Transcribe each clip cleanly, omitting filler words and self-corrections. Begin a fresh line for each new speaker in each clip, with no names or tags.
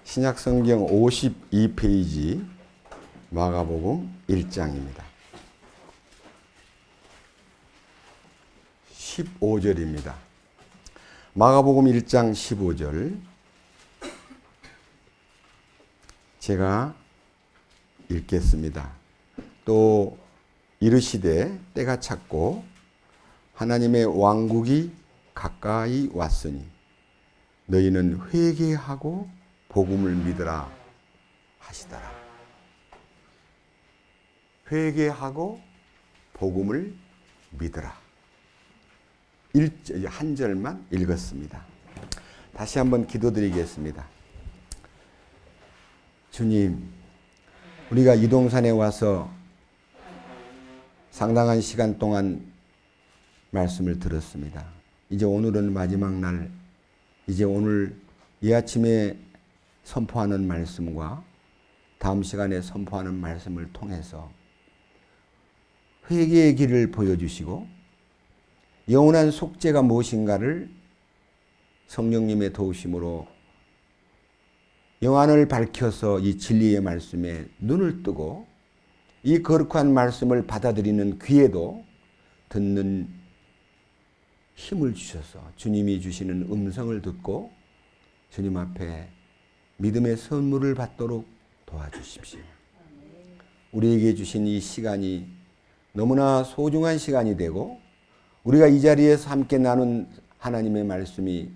신약성경 52페이지 마가복음 1장입니다. 15절입니다. 마가복음 1장 15절 제가 읽겠습니다. 또 이르시되 때가 찼고 하나님의 왕국이 가까이 왔으니 너희는 회개하고 복음을 믿으라 하시더라. 회개하고 복음을 믿으라. 한 절만 읽었습니다. 다시 한번 기도드리겠습니다. 주님, 우리가 이동산에 와서 상당한 시간 동안 말씀을 들었습니다. 이제 오늘은 마지막 날, 이제 오늘 이 아침에 선포하는 말씀과 다음 시간에 선포하는 말씀을 통해서 회개의 길을 보여주시고 영원한 속죄가 무엇인가를 성령님의 도우심으로 영안을 밝혀서 이 진리의 말씀에 눈을 뜨고 이 거룩한 말씀을 받아들이는 귀에도 듣는 힘을 주셔서 주님이 주시는 음성을 듣고 주님 앞에 믿음의 선물을 받도록 도와주십시오. 우리에게 주신 이 시간이 너무나 소중한 시간이 되고 우리가 이 자리에서 함께 나눈 하나님의 말씀이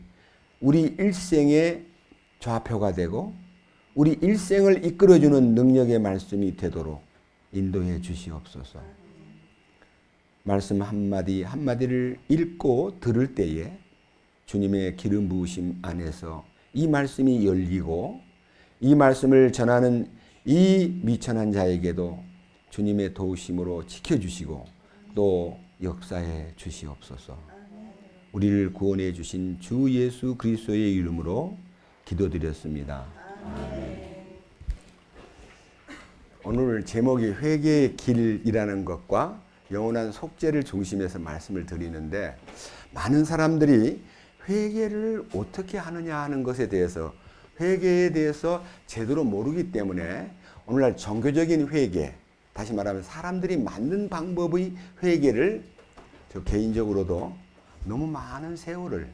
우리 일생의 좌표가 되고 우리 일생을 이끌어주는 능력의 말씀이 되도록 인도해 주시옵소서. 말씀 한마디 한마디를 읽고 들을 때에 주님의 기름 부으심 안에서 이 말씀이 열리고 이 말씀을 전하는 이 미천한 자에게도 주님의 도우심으로 지켜주시고 또 역사해 주시옵소서. 우리를 구원해 주신 주 예수 그리스도의 이름으로 기도드렸습니다. 아멘. 오늘 제목이 회개의 길이라는 것과 영원한 속죄를 중심해서 말씀을 드리는데 많은 사람들이 회개를 어떻게 하느냐 하는 것에 대해서 회개에 대해서 제대로 모르기 때문에 오늘날 종교적인 회개, 다시 말하면 사람들이 만든 방법의 회개를 저 개인적으로도 너무 많은 세월을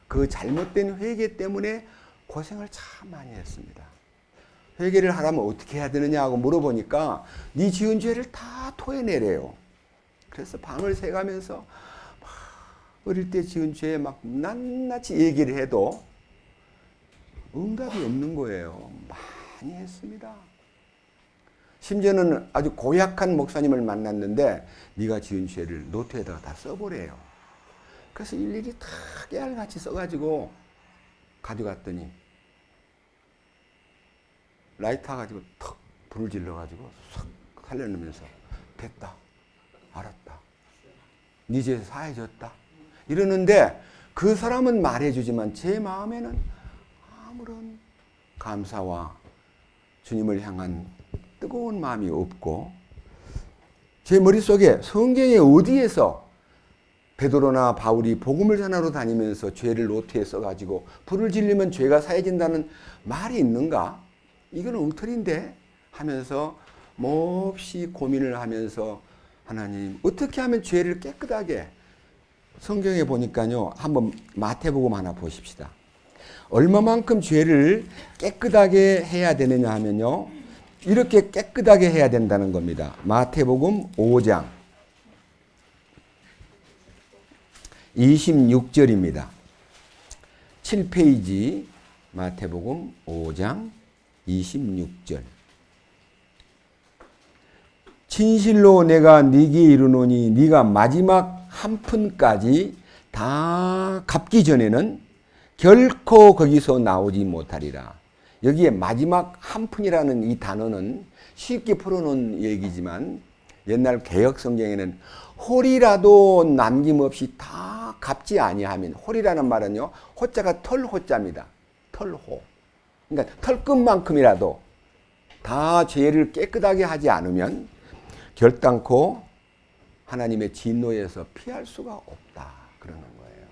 그 잘못된 회개 때문에 고생을 참 많이 했습니다. 회개를 하려면 어떻게 해야 되느냐 하고 물어보니까 네 지은 죄를 다 토해내래요. 그래서 밤을 새가면서 어릴 때 지은 죄에 막 낱낱이 얘기를 해도 응답이 없는 거예요. 많이 했습니다. 심지어는 아주 고약한 목사님을 만났는데 네가 지은 죄를 노트에다가 다 써보래요. 그래서 일일이 다 깨알같이 써가지고 가져갔더니 라이터 가지고 턱 불을 질러가지고 싹 살려놓으면서 됐다. 알았다. 네 죄 사해졌다. 이러는데 그 사람은 말해주지만 제 마음에는 아무런 감사와 주님을 향한 뜨거운 마음이 없고 제 머릿속에 성경에 어디에서 베드로나 바울이 복음을 전하러 다니면서 죄를 노트에 써가지고 불을 질리면 죄가 사해진다는 말이 있는가? 이건 엉터리인데 하면서 몹시 고민을 하면서 하나님 어떻게 하면 죄를 깨끗하게 성경에 보니까요 한번 마태복음 하나 보십시다. 얼마만큼 죄를 깨끗하게 해야 되느냐 하면요 이렇게 깨끗하게 해야 된다는 겁니다. 마태복음 5장 26절입니다. 7페이지 마태복음 5장 26절. 진실로 내가 네게 이르노니 네가 마지막 한 푼까지 다 갚기 전에는 결코 거기서 나오지 못하리라. 여기에 마지막 한 푼이라는 이 단어는 쉽게 풀어놓은 얘기지만 옛날 개역 성경에는 홀이라도 남김없이 다 갚지 아니하면 홀이라는 말은요 호자가 털호자입니다. 털호. 그러니까 털끝만큼이라도 다 죄를 깨끗하게 하지 않으면 결단코 하나님의 진노에서 피할 수가 없다. 그러는 거예요.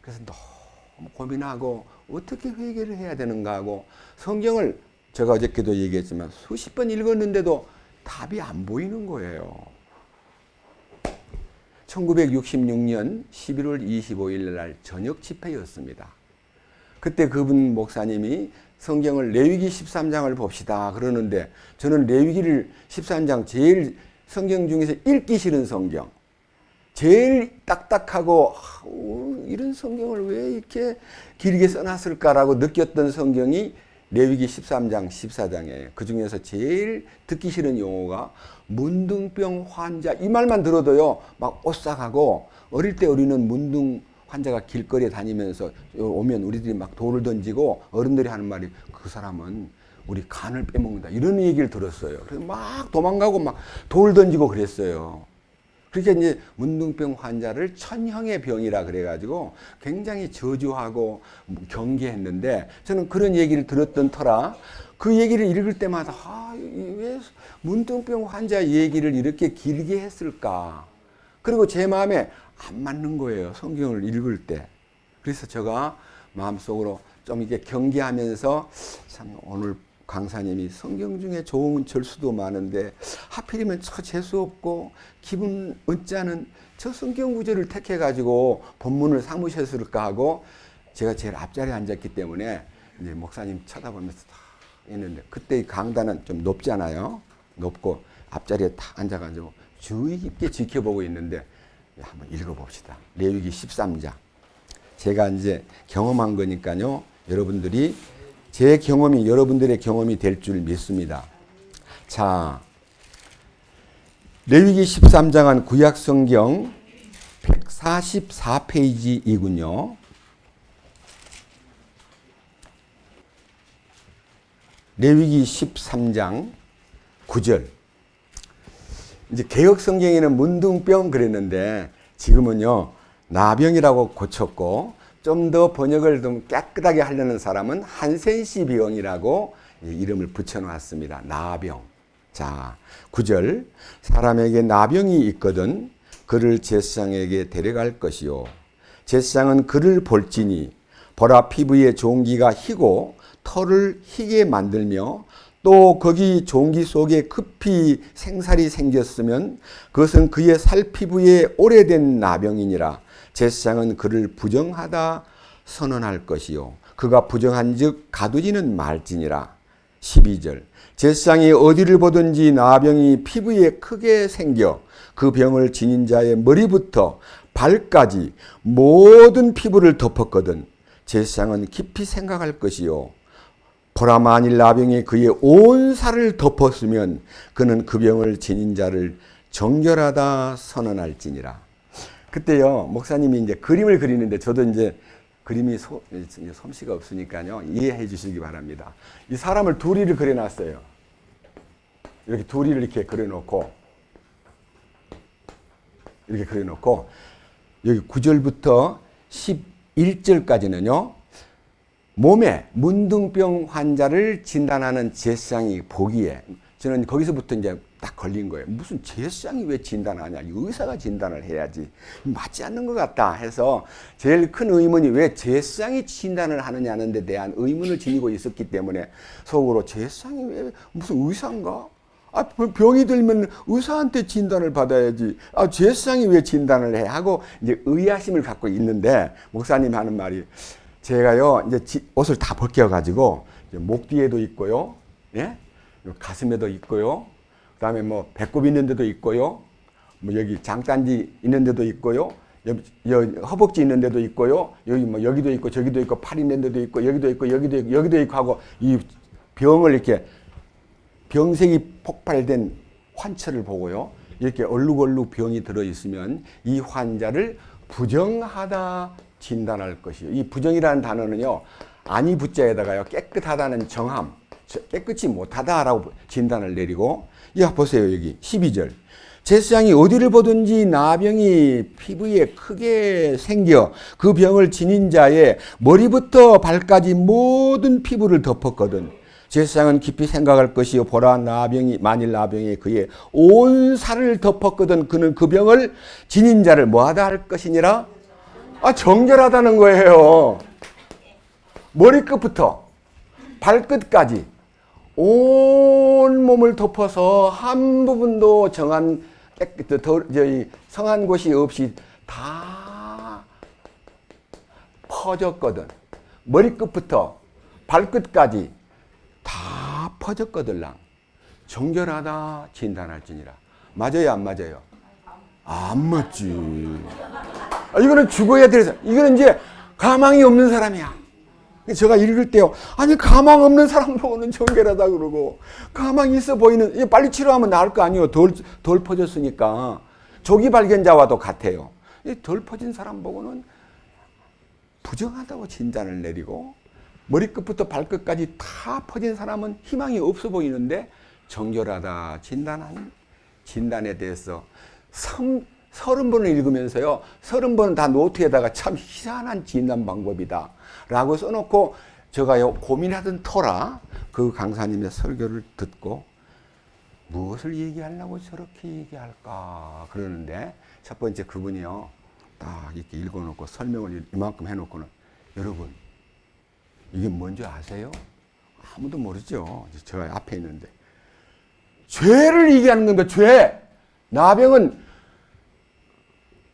그래서 너무 고민하고 어떻게 회개를 해야 되는가 하고 성경을 제가 어저께도 얘기했지만 수십 번 읽었는데도 답이 안 보이는 거예요. 1966년 11월 25일 날 저녁 집회였습니다. 그때 그분 목사님이 성경을 레위기 13장을 봅시다 그러는데 저는 레위기를 13장 제일 성경 중에서 읽기 싫은 성경, 제일 딱딱하고 이런 성경을 왜 이렇게 길게 써놨을까라고 느꼈던 성경이 레위기 13장 14장이에요. 그 중에서 제일 듣기 싫은 용어가 문둥병 환자, 이 말만 들어도요 막 오싹하고, 어릴 때 우리는 문둥 환자가 길거리에 다니면서 오면 우리들이 막 돌을 던지고 어른들이 하는 말이 그 사람은 우리 간을 빼먹는다 이런 얘기를 들었어요. 그래서 막 도망가고 막 돌 던지고 그랬어요. 그렇게 이제 문둥병 환자를 천형의 병이라 그래가지고 굉장히 저주하고 경계했는데, 저는 그런 얘기를 들었던 터라 그 얘기를 읽을 때마다 왜 문둥병 환자 얘기를 이렇게 길게 했을까? 그리고 제 마음에 안 맞는 거예요, 성경을 읽을 때. 그래서 제가 마음속으로 좀 이렇게 경계하면서 참 오늘 강사님이 성경 중에 좋은 절수도 많은데 하필이면 저 재수없고 기분 언짢은 저 성경 구절을 택해가지고 본문을 삼으셨을까 하고, 제가 제일 앞자리에 앉았기 때문에 이제 목사님 쳐다보면서 다 있는데, 그때 강단은 좀 높잖아요. 높고 앞자리에 딱 앉아가지고 주의 깊게 지켜보고 있는데, 한번 읽어봅시다. 레위기 13장. 제가 이제 경험한 거니까요. 여러분들이 제 경험이 여러분들의 경험이 될 줄 믿습니다. 자, 레위기 13장은 구약성경 144페이지이군요. 레위기 13장 9절. 이제 개혁성경에는 문둥병 그랬는데 지금은요 나병이라고 고쳤고, 좀 더 번역을 좀 깨끗하게 하려는 사람은 한센시 병이라고 이름을 붙여놨습니다. 나병. 자, 9절. 사람에게 나병이 있거든 그를 제사장에게 데려갈 것이요. 제사장은 그를 볼지니 보라 피부에 종기가 희고 털을 희게 만들며 또 거기 종기 속에 급히 생살이 생겼으면 그것은 그의 살피부에 오래된 나병이니라. 제사장은 그를 부정하다 선언할 것이요 그가 부정한 즉 가두지는 말지니라. 12절. 제사장이 어디를 보든지 나병이 피부에 크게 생겨 그 병을 지닌 자의 머리부터 발까지 모든 피부를 덮었거든 제사장은 깊이 생각할 것이요 보라 만일 나병이 그의 온 살을 덮었으면 그는 그 병을 지닌 자를 정결하다 선언할지니라. 그때요 목사님이 이제 그림을 그리는데 저도 이제 그림이 솜씨가 없으니까요 이해해 주시기 바랍니다. 이 사람을 둘이를 그려놨어요. 이렇게 둘이를 이렇게 그려놓고 여기 9절부터 11절까지는요 몸에 문둥병 환자를 진단하는 제사장이 보기에, 저는 거기서부터 이제 딱 걸린 거예요. 무슨 제사장이 왜 진단하냐? 의사가 진단을 해야지. 맞지 않는 것 같다 해서 제일 큰 의문이 왜 제사장이 진단을 하느냐는 데 대한 의문을 지니고 있었기 때문에 속으로 제사장이 왜 무슨 의사인가? 병이 들면 의사한테 진단을 받아야지. 제사장이 왜 진단을 해? 하고 이제 의아심을 갖고 있는데 목사님이 하는 말이, 제가요 이제 옷을 다 벗겨가지고 목 뒤에도 있고요, 예, 가슴에도 있고요, 그다음에 뭐 배꼽 있는 데도 있고요, 뭐 여기 장단지 있는 데도 있고요, 여기 허벅지 있는 데도 있고요, 여기 뭐 여기도 있고 저기도 있고 팔 있는 데도 있고 여기도 있고 여기도 있고 여기도 있고 하고 이 병을 이렇게 병색이 폭발된 환처를 보고요, 이렇게 얼룩얼룩 병이 들어 있으면 이 환자를 부정하다 진단할 것이요. 이 부정이라는 단어는요 아니 부자에다가요 깨끗하다는 정함, 깨끗이 못하다라고 진단을 내리고, 보세요 여기 12절. 제사장이 어디를 보든지 나병이 피부에 크게 생겨 그 병을 지닌 자의 머리부터 발까지 모든 피부를 덮었거든 제사장은 깊이 생각할 것이요 보라 만일 나병이 그의 온 살을 덮었거든 그는 그 병을 지닌 자를 뭐하다 할 것이니라. 정결하다는 거예요. 머리끝부터 발끝까지 온 몸을 덮어서 한 부분도 성한 곳이 없이 다 퍼졌거든. 머리끝부터 발끝까지 다 퍼졌거들랑. 정결하다 진단할지니라. 맞아요, 안 맞아요? 안 맞지. 이거는 죽어야 돼서, 이거는 이제 가망이 없는 사람이야. 제가 읽을 때요, 아니 가망 없는 사람 보고는 정결하다 그러고, 가망이 있어 보이는, 빨리 치료하면 나을 거 아니에요. 덜 퍼졌으니까. 조기 발견자와도 같아요. 덜 퍼진 사람 보고는 부정하다고 진단을 내리고, 머리끝부터 발끝까지 다 퍼진 사람은 희망이 없어 보이는데 정결하다 진단한 진단에 대해서 30번을 읽으면서요, 30번은 다 노트에다가 참 희한한 진단 방법이다 라고 써놓고, 제가요 고민하던 터라 그 강사님의 설교를 듣고 무엇을 얘기하려고 저렇게 얘기할까 그러는데, 첫 번째 그분이요 딱 이렇게 읽어놓고 설명을 이만큼 해놓고는, 여러분 이게 뭔지 아세요? 아무도 모르죠. 제가 앞에 있는데 죄를 얘기하는 겁니다. 죄.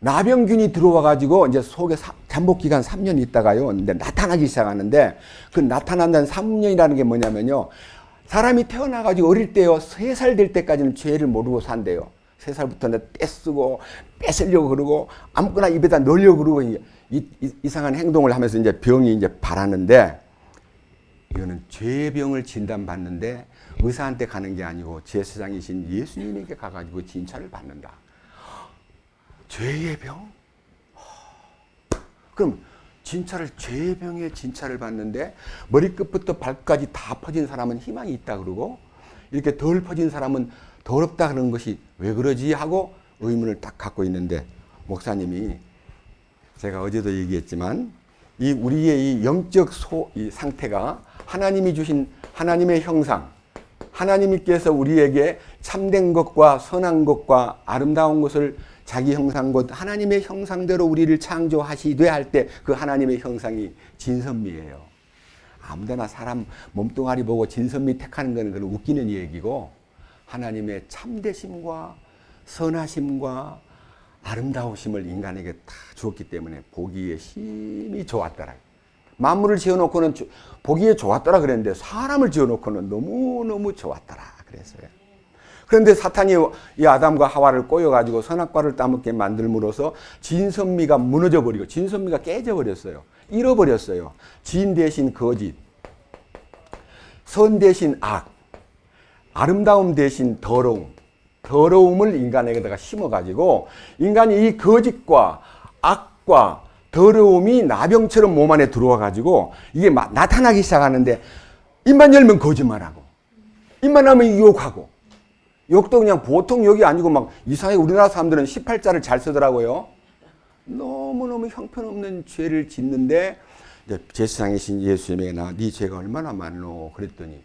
나병균이 들어와가지고 이제 속에 잠복기간 3년 있다가요, 이제 나타나기 시작하는데, 그 나타난다는 3년이라는 게 뭐냐면요, 사람이 태어나가지고 어릴 때요, 3살 될 때까지는 죄를 모르고 산대요. 3살부터 떼쓰고 뺏으려고 그러고 아무거나 입에다 넣으려고 그러고 이상한 행동을 하면서 이제 병이 이제 발하는데, 이거는 죄병을 진단받는데 의사한테 가는 게 아니고 제사장이신 예수님에게 가가지고 진찰을 받는다. 죄의 병? 그럼 죄의 병에 진찰을 받는데 머리끝부터 발까지 다 퍼진 사람은 희망이 있다 그러고, 이렇게 덜 퍼진 사람은 더럽다 그러는 것이 왜 그러지 하고 의문을 딱 갖고 있는데, 목사님이 제가 어제도 얘기했지만 이 우리의 이 영적 이 상태가 하나님이 주신 하나님의 형상, 하나님께서 우리에게 참된 것과 선한 것과 아름다운 것을 자기 형상 곧 하나님의 형상대로 우리를 창조하시되 할 때 그 하나님의 형상이 진선미예요. 아무데나 사람 몸뚱아리 보고 진선미 택하는 것은 그런 웃기는 얘기고, 하나님의 참되심과 선하심과 아름다우심을 인간에게 다 주었기 때문에 보기에 심히 좋았더라. 만물을 지어놓고는 보기에 좋았더라 그랬는데, 사람을 지어놓고는 너무너무 좋았더라 그랬어요. 그런데 사탄이 이 아담과 하와를 꼬여가지고 선악과를 따먹게 만들므로써 진선미가 무너져버리고, 진선미가 깨져버렸어요. 잃어버렸어요. 진 대신 거짓, 선 대신 악, 아름다움 대신 더러움을 인간에게다가 심어가지고, 인간이 이 거짓과 악과 더러움이 나병처럼 몸 안에 들어와가지고 이게 나타나기 시작하는데, 입만 열면 거짓말하고, 입만 하면 유혹하고, 욕도 그냥 보통 욕이 아니고 막 이상하게 우리나라 사람들은 18자를 잘 쓰더라고요. 너무너무 형편없는 죄를 짓는데, 제사장이신 예수님에게 네 죄가 얼마나 많노 그랬더니,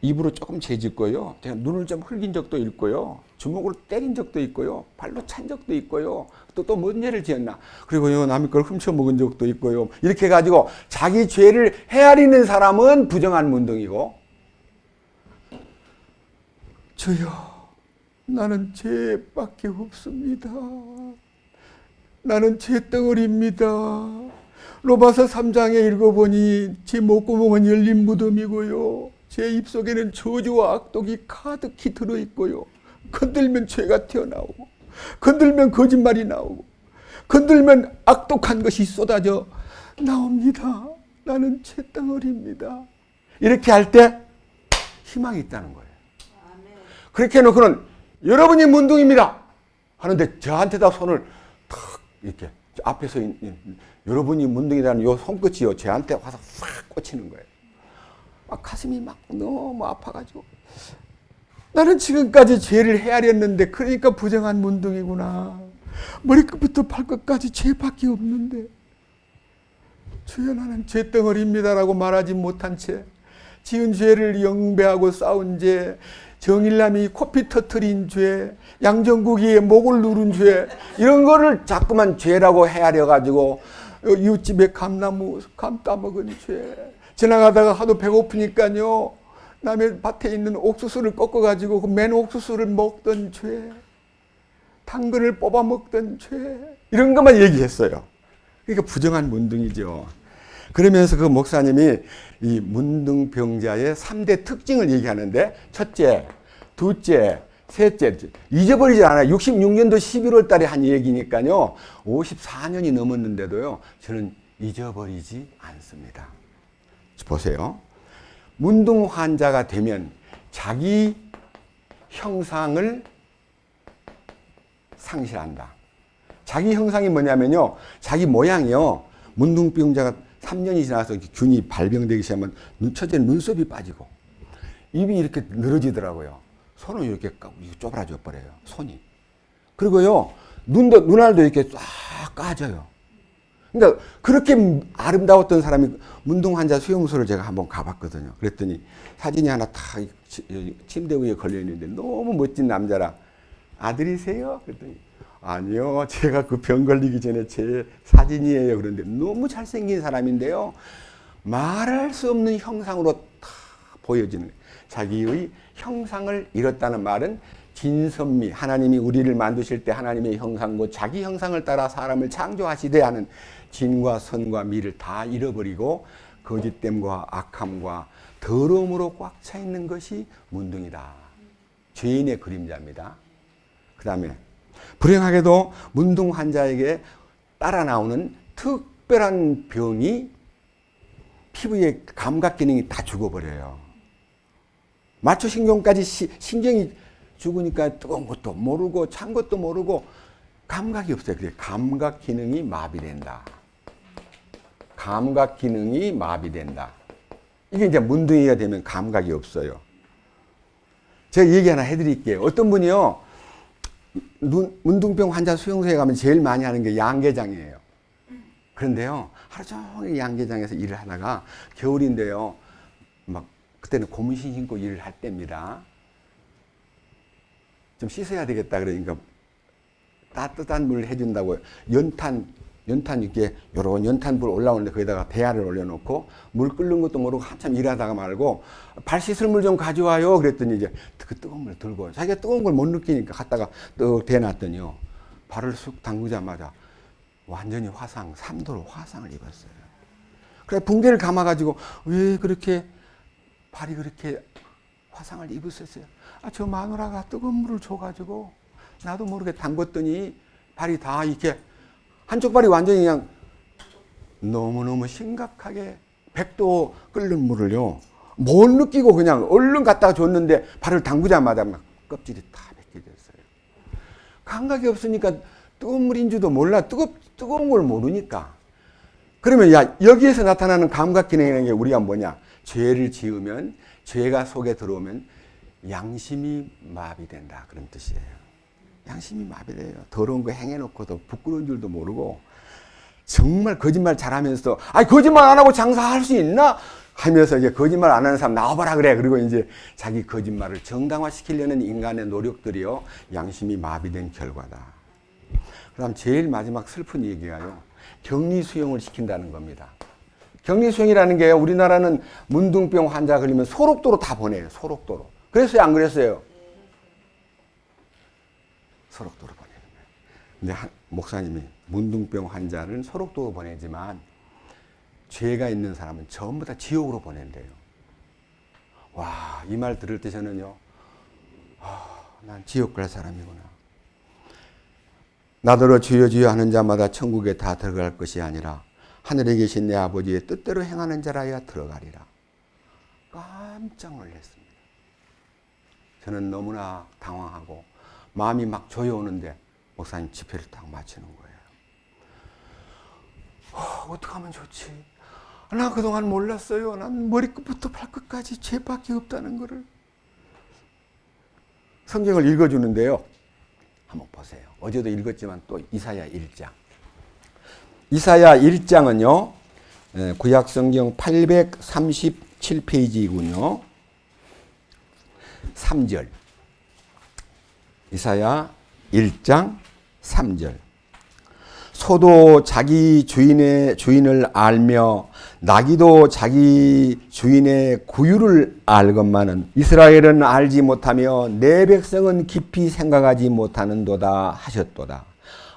입으로 조금 죄짓고요, 제가 눈을 좀 흘긴 적도 있고요, 주먹으로 때린 적도 있고요, 발로 찬 적도 있고요, 또 뭔 죄를 지었나, 그리고요 남의 걸 훔쳐 먹은 적도 있고요, 이렇게 해가지고 자기 죄를 헤아리는 사람은 부정한 문둥이고, 주여 나는 죄밖에 없습니다. 나는 죄덩어리입니다. 로마서 3장에 읽어보니 제 목구멍은 열린 무덤이고요, 제 입속에는 저주와 악독이 가득히 들어있고요, 건들면 죄가 튀어나오고, 건들면 거짓말이 나오고, 건들면 악독한 것이 쏟아져 나옵니다. 나는 죄덩어리입니다. 이렇게 할 때 희망이 있다는 거예요. 그렇게 해놓고는 여러분이 문둥입니다 하는데 저한테다 손을 탁 이렇게 앞에서 여러분이 문둥이라는 요 손끝이요 저한테 와서 싹 꽂히는 거예요. 막 가슴이 막 너무 아파가지고, 나는 지금까지 죄를 헤아렸는데 그러니까 부정한 문둥이구나. 머리끝부터 발끝까지 죄밖에 없는데, 주여 나는 죄덩어리입니다라고 말하지 못한 채 지은 죄를 영배하고 싸운 죄, 정일남이 코피 터트린 죄, 양정국이의 목을 누른 죄, 이런 거를 자꾸만 죄라고 헤아려가지고 이웃집에 감나무 감 따먹은 죄. 지나가다가 하도 배고프니까요 남의 밭에 있는 옥수수를 꺾어가지고 그 맨 옥수수를 먹던 죄. 당근을 뽑아 먹던 죄. 이런 것만 얘기했어요. 그러니까 부정한 문둥이죠. 그러면서 그 목사님이 이 문둥병자의 3대 특징을 얘기하는데, 첫째, 둘째, 셋째, 잊어버리지 않아요. 66년도 11월 달에 한 얘기니까요. 54년이 넘었는데도요. 저는 잊어버리지 않습니다. 보세요. 문둥 환자가 되면 자기 형상을 상실한다. 자기 형상이 뭐냐면요. 자기 모양이요. 문둥병자가 3년이 지나서 균이 발병되기 시작하면 첫째는 눈썹이 빠지고 입이 이렇게 늘어지더라고요. 손은 이렇게 쪼그라져 버려요. 손이. 그리고요. 눈알도 이렇게 쫙 까져요. 그러니까 그렇게 아름다웠던 사람이 문둥 환자 수용소를 제가 한번 가봤거든요. 그랬더니 사진이 하나 탁 침대 위에 걸려 있는데 너무 멋진 남자라 아들이세요? 그랬더니 아니요. 제가 그 병 걸리기 전에 제 사진이에요. 그런데 너무 잘생긴 사람인데요. 말할 수 없는 형상으로 다 보여지는 거예요. 자기의 형상을 잃었다는 말은 진선미, 하나님이 우리를 만드실 때 하나님의 형상고 자기 형상을 따라 사람을 창조하시되 하는 진과 선과 미를 다 잃어버리고 거짓됨과 악함과 더러움으로 꽉 차 있는 것이 문둥이다. 죄인의 그림자입니다. 그 다음에 불행하게도 문둥 환자에게 따라 나오는 특별한 병이 피부의 감각 기능이 다 죽어버려요. 마초신경까지 신경이 죽으니까 뜨거운 것도 모르고 찬 것도 모르고 감각이 없어요. 그래서 감각 기능이 마비된다. 감각 기능이 마비된다. 이게 이제 문둥이가 되면 감각이 없어요. 제가 얘기 하나 해드릴게요. 어떤 분이요. 문둥병 환자 수용소에 가면 제일 많이 하는 게 양계장이에요. 그런데요. 하루 종일 양계장에서 일을 하다가 겨울인데요. 막 그때는 고무신 신고 일을 할 때입니다. 좀 씻어야 되겠다 그러니까 따뜻한 물을 해준다고 연탄 이렇게 요런 연탄불 올라오는데 거기다가 대야를 올려놓고 물 끓는 것도 모르고 한참 일하다가 말고 발 씻을 물 좀 가져와요. 그랬더니 이제 그 뜨거운 물 들고 자기가 뜨거운 걸 못 느끼니까 갖다가 떡 대놨더니요. 발을 쑥 담그자마자 완전히 3도로 화상을 입었어요. 그래 붕대를 감아가지고 왜 그렇게 발이 그렇게 화상을 입었었어요. 저 마누라가 뜨거운 물을 줘가지고 나도 모르게 담궜더니 발이 다 이렇게 한쪽 발이 완전히 그냥 너무너무 심각하게 100도 끓는 물을요 못 느끼고 그냥 얼른 갖다가 줬는데 발을 담그자마자 막 껍질이 다 벗겨졌어요. 감각이 없으니까 뜨거운 물인 줄도 몰라. 뜨거운 걸 모르니까. 그러면 여기에서 나타나는 감각 기능이라는 게 우리가 뭐냐? 죄를 지으면 죄가 속에 들어오면 양심이 마비된다. 그런 뜻이에요. 양심이 마비돼요. 더러운 거 행해놓고도 부끄러운 줄도 모르고 정말 거짓말 잘하면서 거짓말 안 하고 장사할 수 있나? 하면서 이제 거짓말 안 하는 사람 나와봐라 그래. 그리고 이제 자기 거짓말을 정당화시키려는 인간의 노력들이요. 양심이 마비된 결과다. 그 다음 제일 마지막 슬픈 얘기가요. 격리 수용을 시킨다는 겁니다. 격리 수용이라는 게요. 우리나라는 문둥병 환자 걸리면 소록도로 다 보내요. 소록도로. 그랬어요? 안 그랬어요? 소록도로 보내는 거예요. 근데 목사님이 문둥병 환자는 소록도로 보내지만 죄가 있는 사람은 전부 다 지옥으로 보낸대요. 와, 이 말 들을 때 저는요. 난 지옥 갈 사람이구나. 나더러 주여 주여 하는 자마다 천국에 다 들어갈 것이 아니라 하늘에 계신 내 아버지의 뜻대로 행하는 자라야 들어가리라. 깜짝 놀랐습니다. 저는 너무나 당황하고 마음이 막 조여오는데 목사님 집회를 딱 마치는 거예요. 어떻게 하면 좋지? 나 그동안 몰랐어요. 난 머리끝부터 발끝까지 죄밖에 없다는 거를. 성경을 읽어주는데요. 한번 보세요. 어제도 읽었지만 또 이사야 1장. 이사야 1장은요. 구약성경 837페이지이군요. 3절. 이사야 1장 3절. 소도 자기 주인을 알며 나귀도 자기 주인의 구유를 알건만은 이스라엘은 알지 못하며 내 백성은 깊이 생각하지 못하는도다 하셨도다.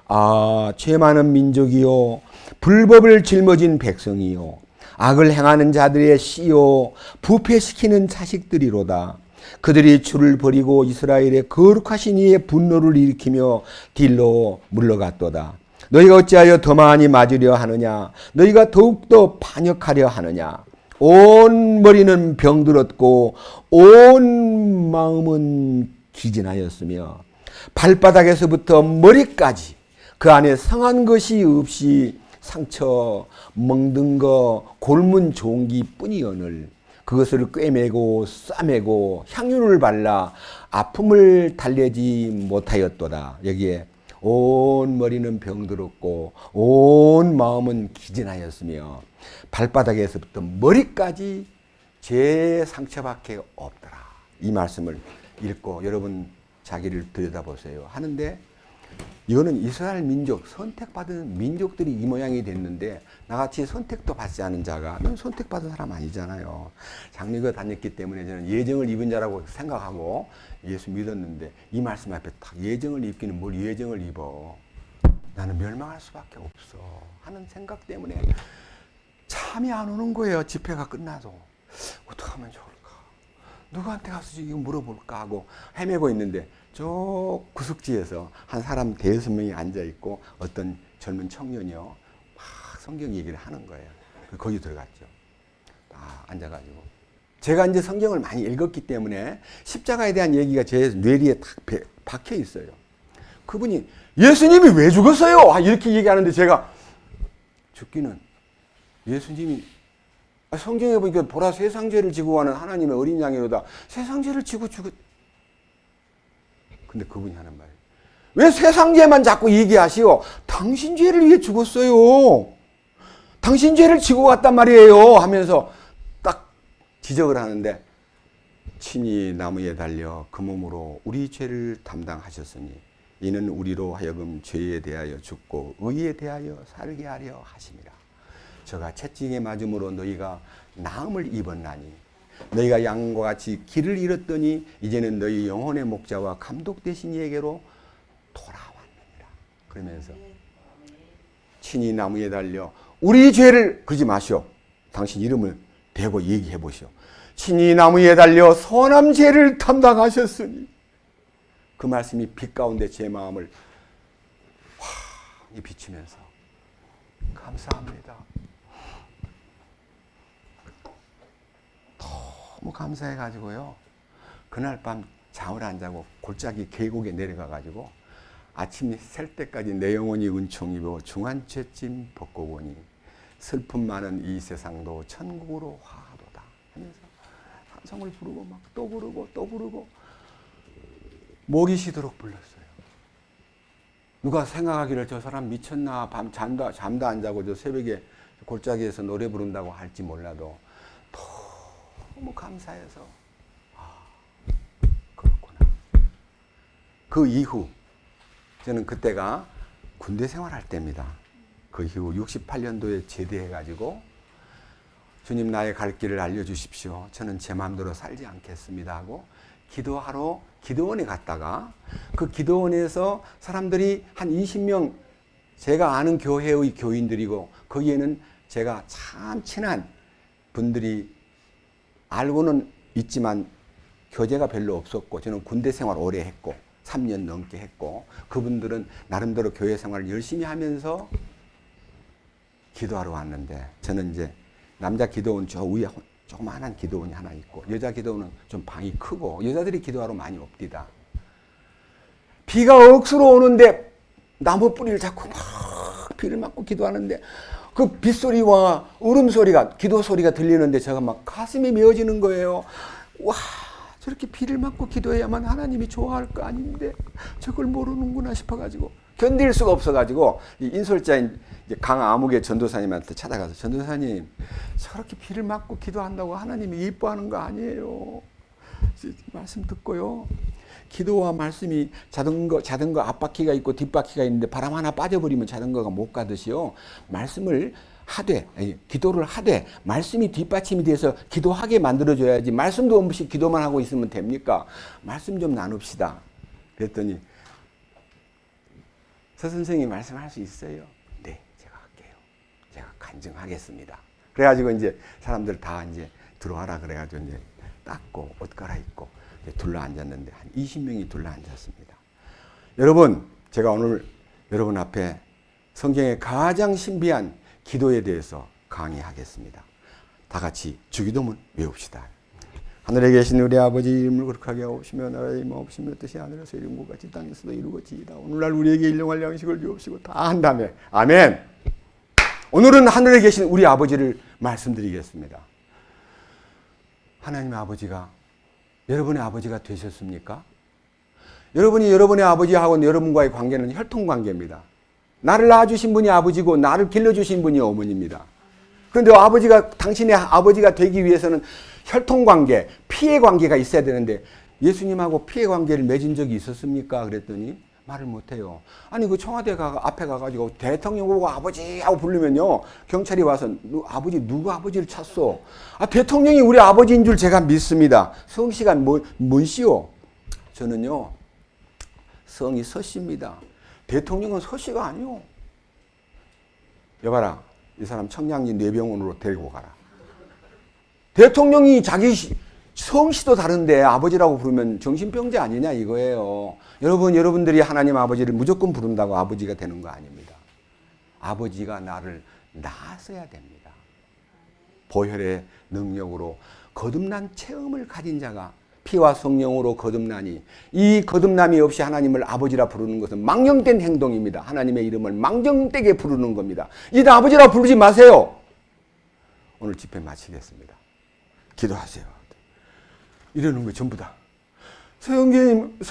아, 죄 많은 민족이요 불법을 짊어진 백성이요 악을 행하는 자들의 씨요 부패시키는 자식들이로다. 그들이 주를 버리고 이스라엘의 거룩하신 이의 분노를 일으키며 딜로 물러갔도다. 너희가 어찌하여 더 많이 맞으려 하느냐? 너희가 더욱더 반역하려 하느냐? 온 머리는 병들었고 온 마음은 기진하였으며 발바닥에서부터 머리까지 그 안에 상한 것이 없이 상처, 멍든 거, 골문 종기 뿐이오늘 그것을 꿰매고 싸매고 향유를 발라 아픔을 달래지 못하였도다. 여기에 온 머리는 병들었고 온 마음은 기진하였으며 발바닥에서부터 머리까지 제 상처밖에 없더라. 이 말씀을 읽고 여러분 자기를 들여다보세요 하는데, 이거는 이스라엘 민족, 선택받은 민족들이 이 모양이 됐는데 나같이 선택도 받지 않은 자가, 넌 선택받은 사람 아니잖아요. 장로교 다녔기 때문에 저는 예정을 입은 자라고 생각하고 예수 믿었는데 이 말씀 앞에 딱 예정을 입기는 뭘 예정을 입어. 나는 멸망할 수밖에 없어 하는 생각 때문에 잠이 안 오는 거예요. 집회가 끝나도. 어떻게 하면 좋을까? 누구한테 가서 이거 물어볼까 하고 헤매고 있는데 저 구석지에서 한 사람 대여섯 명이 앉아있고 어떤 젊은 청년이요 막 성경 얘기를 하는 거예요. 거기 들어갔죠. 딱 앉아가지고 제가 이제 성경을 많이 읽었기 때문에 십자가에 대한 얘기가 제 뇌리에 딱 박혀 있어요. 그분이 예수님이 왜 죽었어요? 이렇게 얘기하는데 제가 죽기는 예수님이 성경에 보니까 보라 세상 죄를 지고 가는 하나님의 어린 양이로다. 세상 죄를 지고 죽었. 근데 그분이 하는 말이에요. 왜 세상 죄만 자꾸 얘기하시오? 당신 죄를 위해 죽었어요. 당신 죄를 지고 갔단 말이에요. 하면서 딱 지적을 하는데 친히 나무에 달려 그 몸으로 우리 죄를 담당하셨으니 이는 우리로 하여금 죄에 대하여 죽고 의에 대하여 살게 하려 하심이라. 저가 채찍에 맞음으로 너희가 나음을 입었나니 너희가 양과 같이 길을 잃었더니 이제는 너희 영혼의 목자와 감독 되신 이에게로 돌아왔느니라. 그러면서 친히 나무에 달려 우리 죄를 그러지 마시오. 당신 이름을 대고 얘기해 보시오. 친히 나무에 달려 선함 죄를 담당하셨으니. 그 말씀이 빛 가운데 제 마음을 환히 비치면서 감사합니다. 너무 감사해가지고요. 그날 밤 잠을 안 자고 골짜기 계곡에 내려가가지고 아침이 셀 때까지 내 영혼이 은총 입어 중한죄짐 벗고 보니 슬픔 많은 이 세상도 천국으로 화하도다 하면서 찬송을 부르고 막 또 부르고 또 부르고 목이 쉬도록 불렀어요. 누가 생각하기를 저 사람 미쳤나, 밤 잠도 안 자고 저 새벽에 골짜기에서 노래 부른다고 할지 몰라도 너무 감사해서 그렇구나. 그 이후 저는 그때가 군대 생활할 때입니다. 그 이후 68년도에 제대해가지고 주님 나의 갈 길을 알려주십시오. 저는 제 마음대로 살지 않겠습니다 하고 기도하러 기도원에 갔다가 그 기도원에서 사람들이 한 20명 제가 아는 교회의 교인들이고 거기에는 제가 참 친한 분들이 알고는 있지만 교제가 별로 없었고 저는 군대 생활 오래 했고 3년 넘게 했고 그분들은 나름대로 교회 생활을 열심히 하면서 기도하러 왔는데 저는 이제 남자 기도원 저 위에 조그마한 기도원이 하나 있고 여자 기도원은 좀 방이 크고 여자들이 기도하러 많이 옵디다. 비가 억수로 오는데 나무 뿌리를 잡고 막 비를 맞고 기도하는데 그 빗소리와 울음소리가 기도 소리가 들리는데 제가 막 가슴이 메어지는 거예요. 와 저렇게 비를 맞고 기도해야만 하나님이 좋아할 거 아닌데 저걸 모르는구나 싶어가지고 견딜 수가 없어가지고 이 인솔자인 강아무개 전도사님한테 찾아가서 전도사님 저렇게 비를 맞고 기도한다고 하나님이 예뻐하는 거 아니에요. 말씀 듣고요. 기도와 말씀이 자전거 앞바퀴가 있고 뒷바퀴가 있는데 바람 하나 빠져버리면 자전거가 못 가듯이요. 말씀을 하되, 기도를 하되 말씀이 뒷받침이 돼서 기도하게 만들어줘야지 말씀도 없이 기도만 하고 있으면 됩니까? 말씀 좀 나눕시다. 그랬더니 서 선생님이 말씀할 수 있어요? 네, 제가 할게요. 제가 간증하겠습니다. 그래가지고 이제 사람들 다 이제 들어와라 그래가지고 이제 닦고 옷 갈아입고 둘러 앉았는데 한 20명이 둘러 앉았습니다. 여러분, 제가 오늘 여러분 앞에 성경의 가장 신비한 기도에 대해서 강의하겠습니다. 다 같이 주기도문 외웁시다. 하늘에 계신 우리 아버지 이름을 거룩하게 하옵시며 나라의 임하옵시며 뜻이 하늘에서 이룬 것 같이 땅에서도 이루어지이다. 오늘날 우리에게 일용할 양식을 주옵시고 다 한 다음에 아멘. 오늘은 하늘에 계신 우리 아버지를 말씀드리겠습니다. 하나님의 아버지가 여러분의 아버지가 되셨습니까? 여러분이 여러분의 아버지하고 여러분과의 관계는 혈통관계입니다. 나를 낳아주신 분이 아버지고 나를 길러주신 분이 어머니입니다. 그런데 당신의 아버지가 되기 위해서는 혈통관계, 피해관계가 있어야 되는데 예수님하고 피해관계를 맺은 적이 있었습니까? 그랬더니 말을 못해요. 아니 그 청와대 앞에 가가지고 대통령 보고 아버지 하고 부르면요 경찰이 와서 누가 아버지를 찾소? 대통령이 우리 아버지인 줄 제가 믿습니다. 성씨가 뭔시오? 저는요 성이 서씨입니다. 대통령은 서씨가 아니오. 여봐라, 이 사람 청량리 뇌병원으로 데리고 가라. 대통령이 자기 성씨도 다른데 아버지라고 부르면 정신병자 아니냐 이거예요. 여러분들이 하나님 아버지를 무조건 부른다고 아버지가 되는 거 아닙니다. 아버지가 나를 낳았어야 됩니다. 보혈의 능력으로 거듭난 체험을 가진 자가 피와 성령으로 거듭나니 이 거듭남이 없이 하나님을 아버지라 부르는 것은 망령된 행동입니다. 하나님의 이름을 망령되게 부르는 겁니다. 이제 아버지라 부르지 마세요. 오늘 집회 마치겠습니다. 기도하세요. 이러는 거예요, 전부 다. 서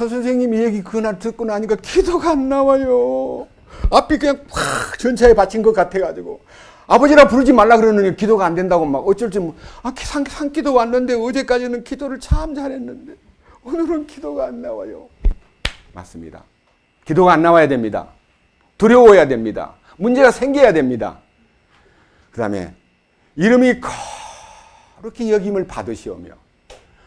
선생님 이 얘기 그날 듣고 나니까 기도가 안 나와요. 앞이 그냥 확 전차에 받친 것 같아가지고. 아버지라 부르지 말라 그러는 기도가 안 된다고 막 어쩔 줄 산기도 왔는데 어제까지는 기도를 참 잘했는데 오늘은 기도가 안 나와요. 맞습니다. 기도가 안 나와야 됩니다. 두려워야 됩니다. 문제가 생겨야 됩니다. 그 다음에 이름이 거룩히 여김을 받으시오며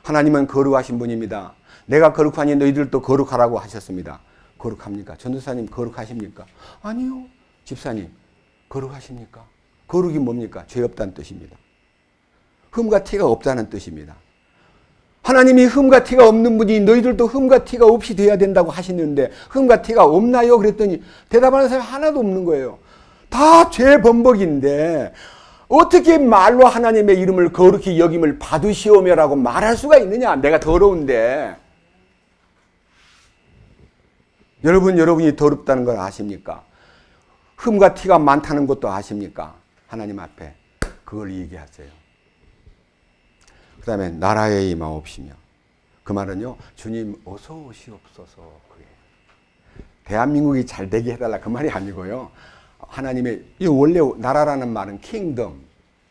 하나님은 거룩하신 분입니다. 내가 거룩하니 너희들도 거룩하라고 하셨습니다. 거룩합니까? 전도사님 거룩하십니까? 아니요. 집사님 거룩하십니까? 거룩이 뭡니까? 죄 없다는 뜻입니다. 흠과 티가 없다는 뜻입니다. 하나님이 흠과 티가 없는 분이 너희들도 흠과 티가 없이 돼야 된다고 하시는데 흠과 티가 없나요? 그랬더니 대답하는 사람이 하나도 없는 거예요. 다 죄 범벅인데 어떻게 말로 하나님의 이름을 거룩히 여김을 받으시오며라고 말할 수가 있느냐? 내가 더러운데. 여러분이 더럽다는 걸 아십니까? 흠과 티가 많다는 것도 아십니까? 하나님 앞에 그걸 얘기하세요. 그 다음에 나라에 임하옵시며 그 말은요 주님 어서 오시옵소서 그래요. 대한민국이 잘 되게 해달라 그 말이 아니고요. 하나님의 원래 나라라는 말은 킹덤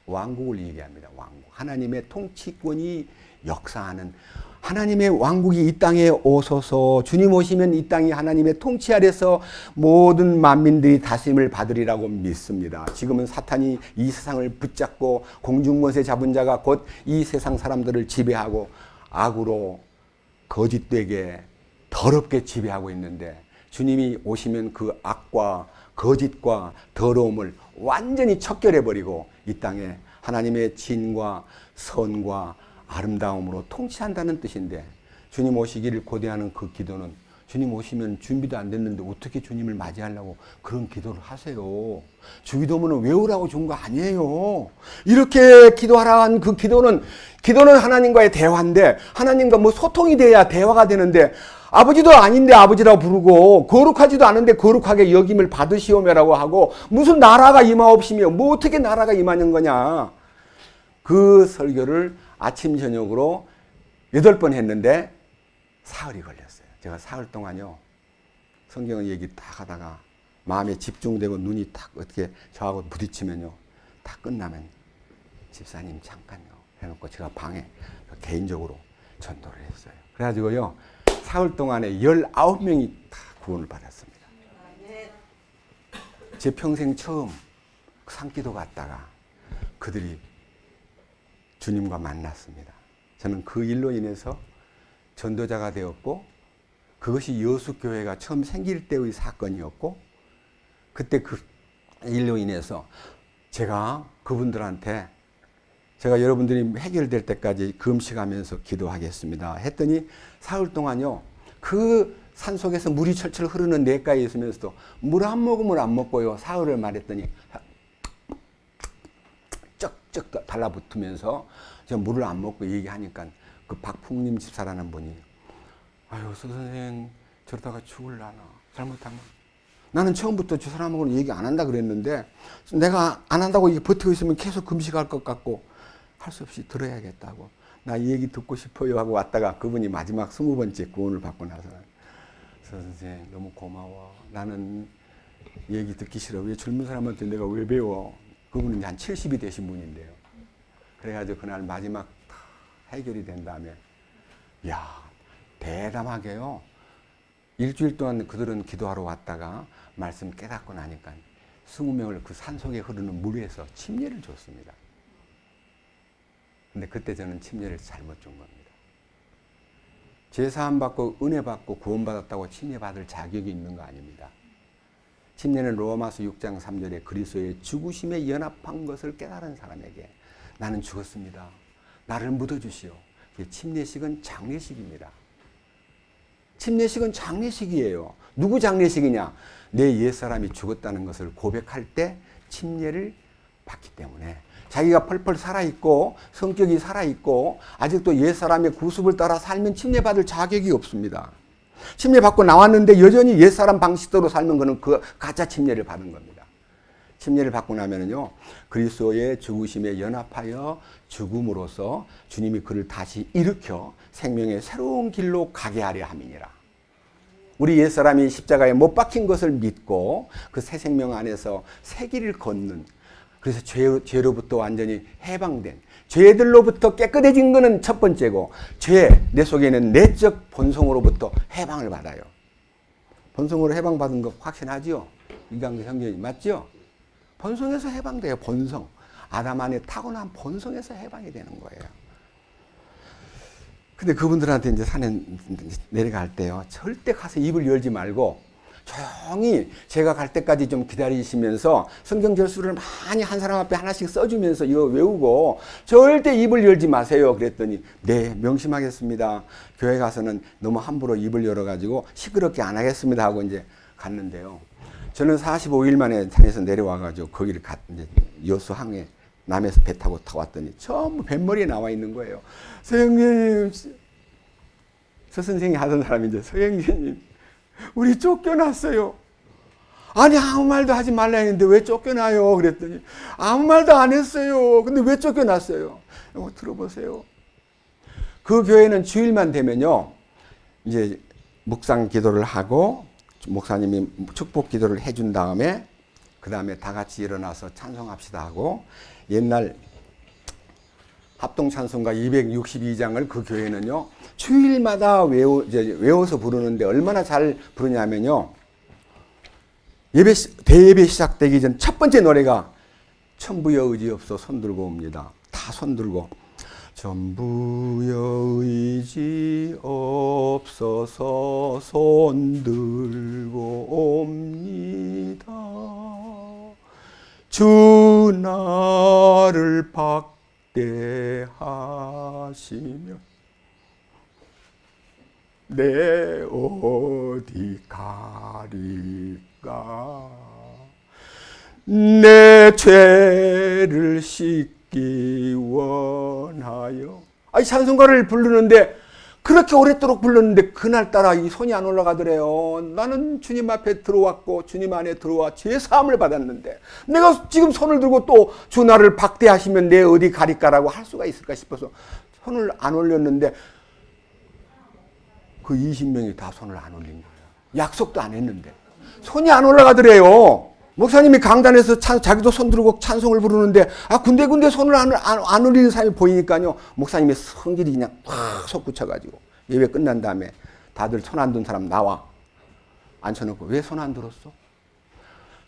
왕국을 얘기합니다. 왕국. 하나님의 통치권이 역사하는 하나님의 왕국이 이 땅에 오소서. 주님 오시면 이 땅이 하나님의 통치 아래서 모든 만민들이 다스림을 받으리라고 믿습니다. 지금은 사탄이 이 세상을 붙잡고 공중권세 잡은 자가 곧 이 세상 사람들을 지배하고 악으로 거짓되게 더럽게 지배하고 있는데 주님이 오시면 그 악과 거짓과 더러움을 완전히 척결해버리고 이 땅에 하나님의 진과 선과 아름다움으로 통치한다는 뜻인데 주님 오시기를 고대하는 그 기도는 주님 오시면 준비도 안 됐는데 어떻게 주님을 맞이하려고 그런 기도를 하세요. 주기도문은 외우라고 준 거 아니에요. 이렇게 기도하라 한 그 기도는 하나님과의 대화인데 하나님과 뭐 소통이 돼야 대화가 되는데 아버지도 아닌데 아버지라고 부르고 거룩하지도 않은데 거룩하게 여김을 받으시오며라고 하고 무슨 나라가 임하옵시며 뭐 어떻게 나라가 임하는 거냐. 그 설교를 아침 저녁으로 8번 했는데 사흘이 걸렸어요. 제가 사흘 동안요 성경 얘기 딱 하다가 마음에 집중되고 눈이 딱 어떻게 저하고 부딪히면요 다 끝나면 집사님 잠깐요 해놓고 제가 방에 개인적으로 전도를 했어요. 그래가지고요 사흘 동안에 19명이 다 구원을 받았습니다. 제 평생 처음 산기도 갔다가 그들이 주님과 만났습니다. 저는 그 일로 인해서 전도자가 되었고, 그것이 여수교회가 처음 생길 때의 사건이었고, 그때 그 일로 인해서 제가 그분들한테, 제가 여러분들이 해결될 때까지 금식하면서 기도하겠습니다 했더니 사흘 동안요, 그 산속에서 물이 철철 흐르는 냇가에 있으면서도 물 한 모금을 안 먹고요, 사흘을 말했더니 쩍쩍 달라붙으면서 제가 물을 안 먹고 얘기하니까 그 박풍림 집사라는 분이, 아유 서 선생 저러다가 죽을라나 잘못하면. 나는 처음부터 저 사람하고는 얘기 안 한다 그랬는데 내가 안 한다고 버티고 있으면 계속 금식할 것 같고 할 수 없이 들어야겠다고, 나 이 얘기 듣고 싶어요 하고 왔다가 그분이 마지막 20번째 구원을 받고 나서, 서 선생 너무 고마워, 나는 얘기 듣기 싫어, 왜 젊은 사람한테 내가 왜 배워. 그분은 한 70이 되신 분인데요. 그래가지고 그날 마지막 해결이 된 다음에, 이야 대담하게요, 일주일 동안 그들은 기도하러 왔다가 말씀 깨닫고 나니까 20명을 그 산속에 흐르는 물 위에서 침례를 줬습니다. 근데 그때 저는 침례를 잘못 준 겁니다. 제사함 받고 은혜 받고 구원 받았다고 침례 받을 자격이 있는 거 아닙니다. 침례는 로마서 6장 3절에 그리스도의 죽으심에 연합한 것을 깨달은 사람에게 나는 죽었습니다, 나를 묻어주시오. 침례식은 장례식입니다. 침례식은 장례식이에요. 누구 장례식이냐? 내 옛사람이 죽었다는 것을 고백할 때 침례를 받기 때문에, 자기가 펄펄 살아있고 성격이 살아있고 아직도 옛사람의 구습을 따라 살면 침례받을 자격이 없습니다. 침례받고 나왔는데 여전히 옛사람 방식대로 살면 그는 그 가짜 침례를 받은 겁니다. 침례를 받고 나면은요, 그리스도의 죽으심에 연합하여 죽음으로써 주님이 그를 다시 일으켜 생명의 새로운 길로 가게 하려 함이니라. 우리 옛사람이 십자가에 못 박힌 것을 믿고 그 새 생명 안에서 새 길을 걷는, 그래서 죄로부터 완전히 해방된, 죄들로부터 깨끗해진 것은 첫 번째고, 내 속에 있는 내적 본성으로부터 해방을 받아요. 본성으로 해방받은 거 확신하지요? 이강규 형제님 맞죠? 본성에서 해방돼요. 본성. 아담 안에 타고난 본성에서 해방이 되는 거예요. 근데 그분들한테 이제 산에 내려갈 때요, 절대 가서 입을 열지 말고 조용히 제가 갈 때까지 좀 기다리시면서 성경 절수를 많이 한 사람 앞에 하나씩 써주면서 이거 외우고 절대 입을 열지 마세요. 그랬더니 네, 명심하겠습니다. 교회 가서는 너무 함부로 입을 열어가지고 시끄럽게 안 하겠습니다 하고 이제 갔는데요. 저는 45일 만에 산에서 내려와가지고 거기를 이제 여수항에 남에서 배 타고 왔더니 전부 뱃머리에 나와 있는 거예요. 서형님, 서 선생이 하던 사람인데, 서형님 우리 쫓겨났어요. 아니 아무 말도 하지 말라 했는데 왜 쫓겨나요? 그랬더니 아무 말도 안 했어요. 근데 왜 쫓겨났어요? 이거 들어보세요. 그 교회는 주일만 되면요, 이제 묵상 기도를 하고 목사님이 축복 기도를 해준 다음에 그 다음에 다 같이 일어나서 찬송합시다 하고, 옛날 합동 찬송가 262장을 그 교회는요 주일마다 외워서 부르는데 얼마나 잘 부르냐면요, 대예배 시작되기 전 첫 번째 노래가 천부여 의지 없어 손 들고 옵니다. 다 손 들고, 천부여 의지 없어서 손 들고 옵니다. 주 나를 박대하시며 내 어디 가리까, 내 죄를 씻기 원하여. 아니 찬송가를 부르는데 그렇게 오랫도록 불렀는데 그날따라 이 손이 안 올라가더래요. 나는 주님 앞에 들어왔고 주님 안에 들어와 죄 사함을 받았는데 내가 지금 손을 들고 또 주 나를 박대하시면 내 어디 가릴까라고 할 수가 있을까 싶어서 손을 안 올렸는데 그 20명이 다 손을 안 올린 거예요. 약속도 안 했는데 손이 안 올라가더래요. 목사님이 강단에서 자기도 손 들고 찬송을 부르는데 군데군데 손을 안 올리는 사람이 보이니까요, 목사님의 성질이 그냥 확 솟구쳐가지고 예배 끝난 다음에 다들 손 안 든 사람 나와. 앉혀놓고 왜 손 안 들었어?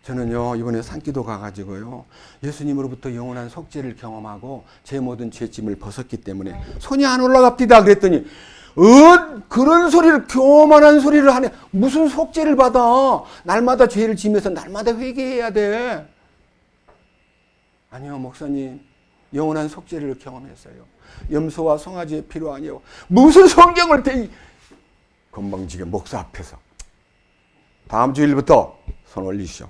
저는요 이번에 산기도 가가지고요 예수님으로부터 영원한 속죄를 경험하고 제 모든 죄짐을 벗었기 때문에 손이 안 올라갑디다 그랬더니 그런 소리를 교만한 소리를 하네. 무슨 속죄를 받아. 날마다 죄를 지면서 날마다 회개해야 돼. 아니요 목사님 영원한 속죄를 경험했어요. 염소와 송아지의 피로 아니요. 무슨 성경을 건방지게 목사 앞에서 다음 주일부터 손 올리시오.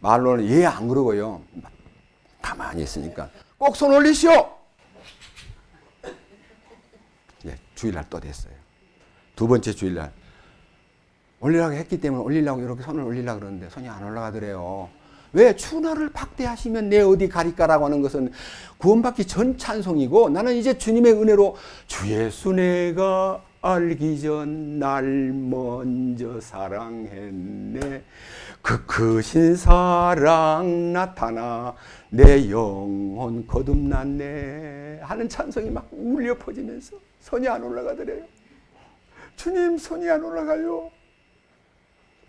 말로는 예 안 그러고요. 가만히 있으니까 꼭 손 올리시오. 예, 주일날 또 됐어요. 두 번째 주일날 올리라고 했기 때문에 올리려고 이렇게 손을 올리려고 그러는데 손이 안 올라가더래요. 왜? 추나를 박대하시면 내 어디 가리까라고 하는 것은 구원받기 전 찬송이고 나는 이제 주님의 은혜로 주 예수 내가 알기 전 날 먼저 사랑했네. 그 크신 사랑 나타나 내 영혼 거듭났네 하는 찬송이 막 울려 퍼지면서 손이 안 올라가더래요. 주님 손이 안 올라가요.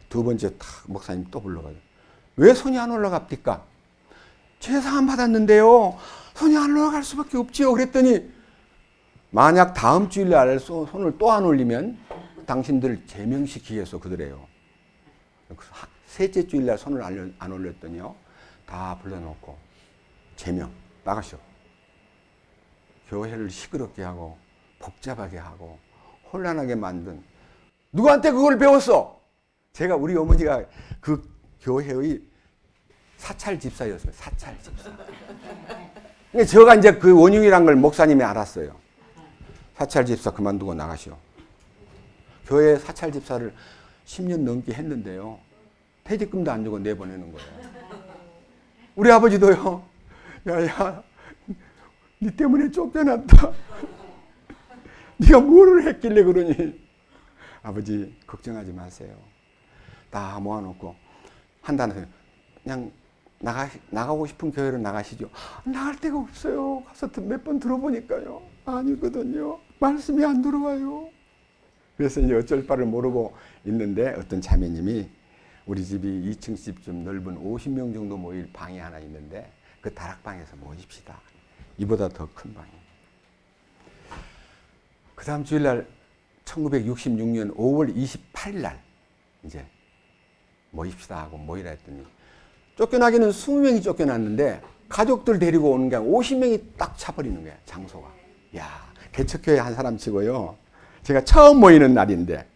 두 번째 탁 목사님 또 불러가요. 왜 손이 안 올라갑니까? 죄사함 받았는데요. 손이 안 올라갈 수밖에 없지요. 그랬더니 만약 다음 주일날 손을 또 안 올리면 당신들 제명시키겠어 그러래요. 셋째 주일날 손을 안 올렸더니요. 다 불러놓고 제명 나가시오. 교회를 시끄럽게 하고 복잡하게 하고 혼란하게 만든 누구한테 그걸 배웠어? 제가 우리 어머니가 그 교회의 사찰 집사였어요. 사찰 집사. 근데 제가 이제 그 원흉이란 걸 목사님이 알았어요. 사찰 집사 그만두고 나가시오. 교회 사찰 집사를 10년 넘게 했는데요. 퇴직금도 안 주고 내보내는 거예요. 우리 아버지도요. 야야, 니 때문에 쫓겨났다. 네가 뭐를 했길래 그러니? 아버지 걱정하지 마세요. 다 모아놓고 한다는 그냥 나가고 싶은 교회로 나가시죠. 나갈 데가 없어요. 가서 몇 번 들어보니까요. 아니거든요. 말씀이 안 들어와요. 그래서 이제 어쩔 바를 모르고 있는데 어떤 자매님이 우리 집이 2층 집 좀 넓은 50명 정도 모일 방이 하나 있는데 그 다락방에서 모입시다. 이보다 더 큰 방이. 그 다음 주일날 1966년 5월 28일 날 이제 모입시다 하고 모이라 했더니 쫓겨나기는 20명이 쫓겨났는데 가족들 데리고 오는 게 50명이 딱 차버리는 거야. 장소가. 야, 개척교회 한 사람 치고요. 제가 처음 모이는 날인데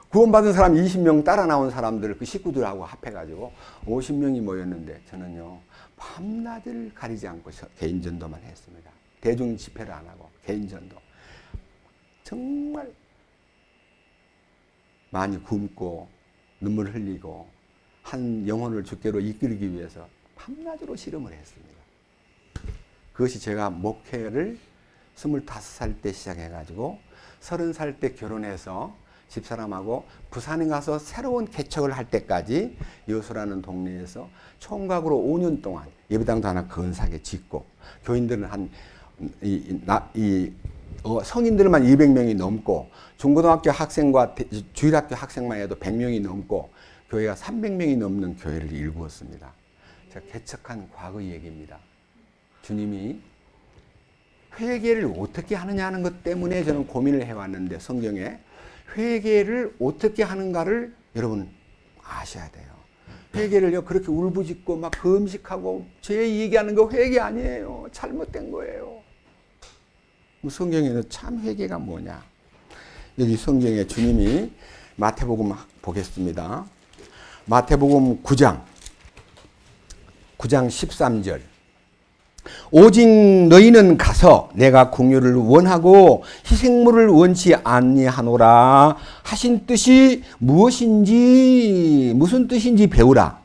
구원받은 사람 20명 따라 나온 사람들 그 식구들하고 합해가지고 50명이 모였는데 저는요 밤낮을 가리지 않고 개인전도만 했습니다. 대중 집회를 안 하고 개인전도. 정말 많이 굶고 눈물 흘리고 한 영혼을 주께로 이끌기 위해서 밤낮으로 씨름을 했습니다. 그것이 제가 목회를 25살 때 시작해가지고 30살 때 결혼해서 집사람하고 부산에 가서 새로운 개척을 할 때까지 여수라는 동네에서 총각으로 5년 동안 예배당도 하나 근사하게 짓고 교인들은 성인들만 200명이 넘고 중고등학교 학생과 주일학교 학생만 해도 100명이 넘고 교회가 300명이 넘는 교회를 일구었습니다. 제가 개척한 과거의 얘기입니다. 주님이 회개를 어떻게 하느냐 하는 것 때문에 저는 고민을 해왔는데 성경에 회개를 어떻게 하는가를 여러분 아셔야 돼요. 회개를요 그렇게 울부짖고 막 금식하고 죄 얘기하는 거 회개 아니에요. 잘못된 거예요. 성경에는 참 회개가 뭐냐. 여기 성경에 주님이 마태복음 보겠습니다. 마태복음 9장 13절 오직 너희는 가서 내가 공유를 원하고 희생물을 원치 아니하노라 하신 뜻이 무슨 뜻인지 배우라.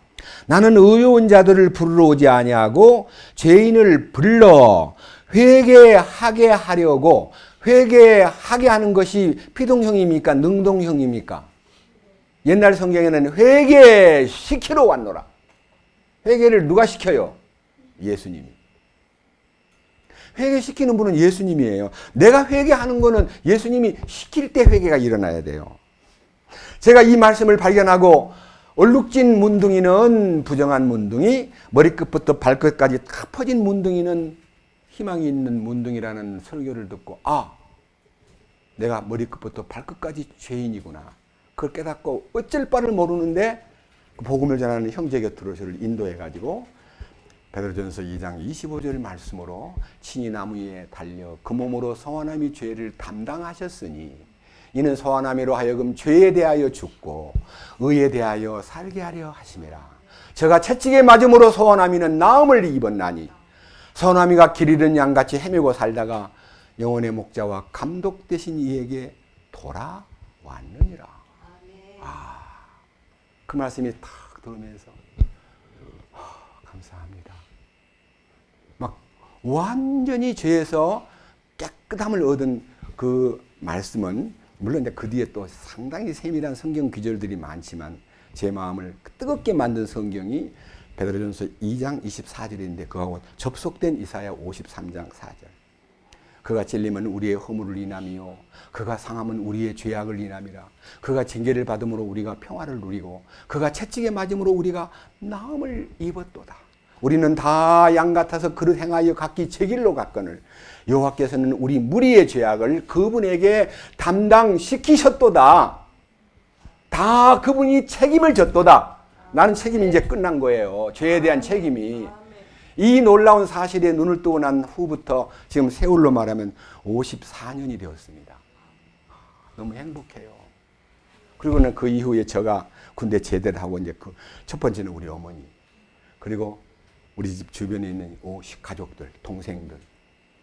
나는 의로운 자들을 부르러 오지 아니하고 죄인을 불러 회개하게 하려고. 회개하게 하는 것이 피동형입니까? 능동형입니까? 옛날 성경에는 회개시키러 왔노라. 회개를 누가 시켜요? 예수님이. 회개시키는 분은 예수님이에요. 내가 회개하는 거는 예수님이 시킬 때 회개가 일어나야 돼요. 제가 이 말씀을 발견하고 얼룩진 문둥이는 부정한 문둥이, 머리끝부터 발끝까지 다 퍼진 문둥이는 희망이 있는 문둥이라는 설교를 듣고 내가 머리끝부터 발끝까지 죄인이구나. 그걸 깨닫고 어쩔 바를 모르는데 복음을 전하는 형제 곁으로 저를 인도해가지고 베드로전서 2장 25절 말씀으로 친히 나무 위에 달려 그 몸으로 성화남이 죄를 담당하셨으니 이는 성화남이로 하여금 죄에 대하여 죽고 의에 대하여 살게 하려 하심이라. 저가 채찍에 맞음으로 성화남이는 나음을 입었나니 성화남이가 길 잃은 양같이 헤매고 살다가 영혼의 목자와 감독 되신 이에게 돌아왔느니라. 그 말씀이 탁 들으면서 감사합니다. 막 완전히 죄에서 깨끗함을 얻은 그 말씀은 물론 그 뒤에 또 상당히 세밀한 성경 구절들이 많지만 제 마음을 뜨겁게 만든 성경이 베드로전서 2장 24절인데 그하고 접속된 이사야 53장 4절. 그가 찔림은 우리의 허물을 인함이요 그가 상함은 우리의 죄악을 인함이라. 그가 징계를 받음으로 우리가 평화를 누리고 그가 채찍에 맞음으로 우리가 나음을 입었도다. 우리는 다 양 같아서 그릇 행하여 각기 제 길로 갔거늘 여호와께서는 우리 무리의 죄악을 그분에게 담당시키셨도다. 다 그분이 책임을 졌도다. 나는 책임이 이제 끝난 거예요. 죄에 대한 책임이. 이 놀라운 사실에 눈을 뜨고 난 후부터 지금 세월로 말하면 54년이 되었습니다. 너무 행복해요. 그리고는 그 이후에 제가 군대 제대를 하고 이제 그 첫 번째는 우리 어머니, 그리고 우리 집 주변에 있는 가족들, 동생들,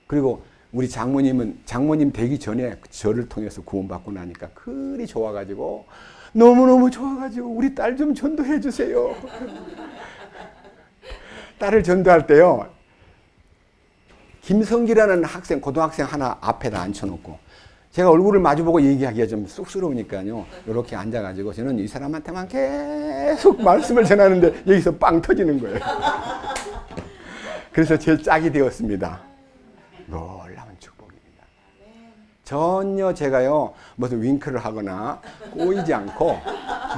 그리고 우리 장모님 되기 전에 저를 통해서 구원받고 나니까 그리 좋아가지고 너무너무 좋아가지고 우리 딸 좀 전도해 주세요. 딸을 전도할 때요, 김성기라는 학생, 고등학생 하나 앞에다 앉혀놓고 제가 얼굴을 마주보고 얘기하기가 좀 쑥스러우니까요, 이렇게 앉아가지고 저는 이 사람한테만 계속 말씀을 전하는데 여기서 빵 터지는 거예요. 그래서 제 짝이 되었습니다. 놀라운 축복입니다. 전혀 제가요 무슨 윙크를 하거나 꼬이지 않고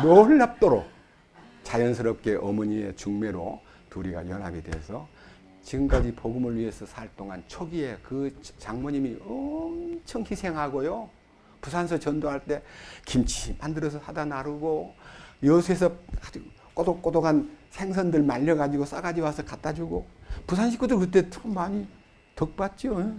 놀랍도록 자연스럽게 어머니의 중매로 둘이가 연합이 돼서 지금까지 복음을 위해서 살 동안 초기에 그 장모님이 엄청 희생하고요, 부산서 전도할 때 김치 만들어서 사다 나르고 여수에서 아주 꼬독꼬독한 생선들 말려가지고 싸가지 와서 갖다 주고, 부산 식구들 그때 참 많이 덕받죠.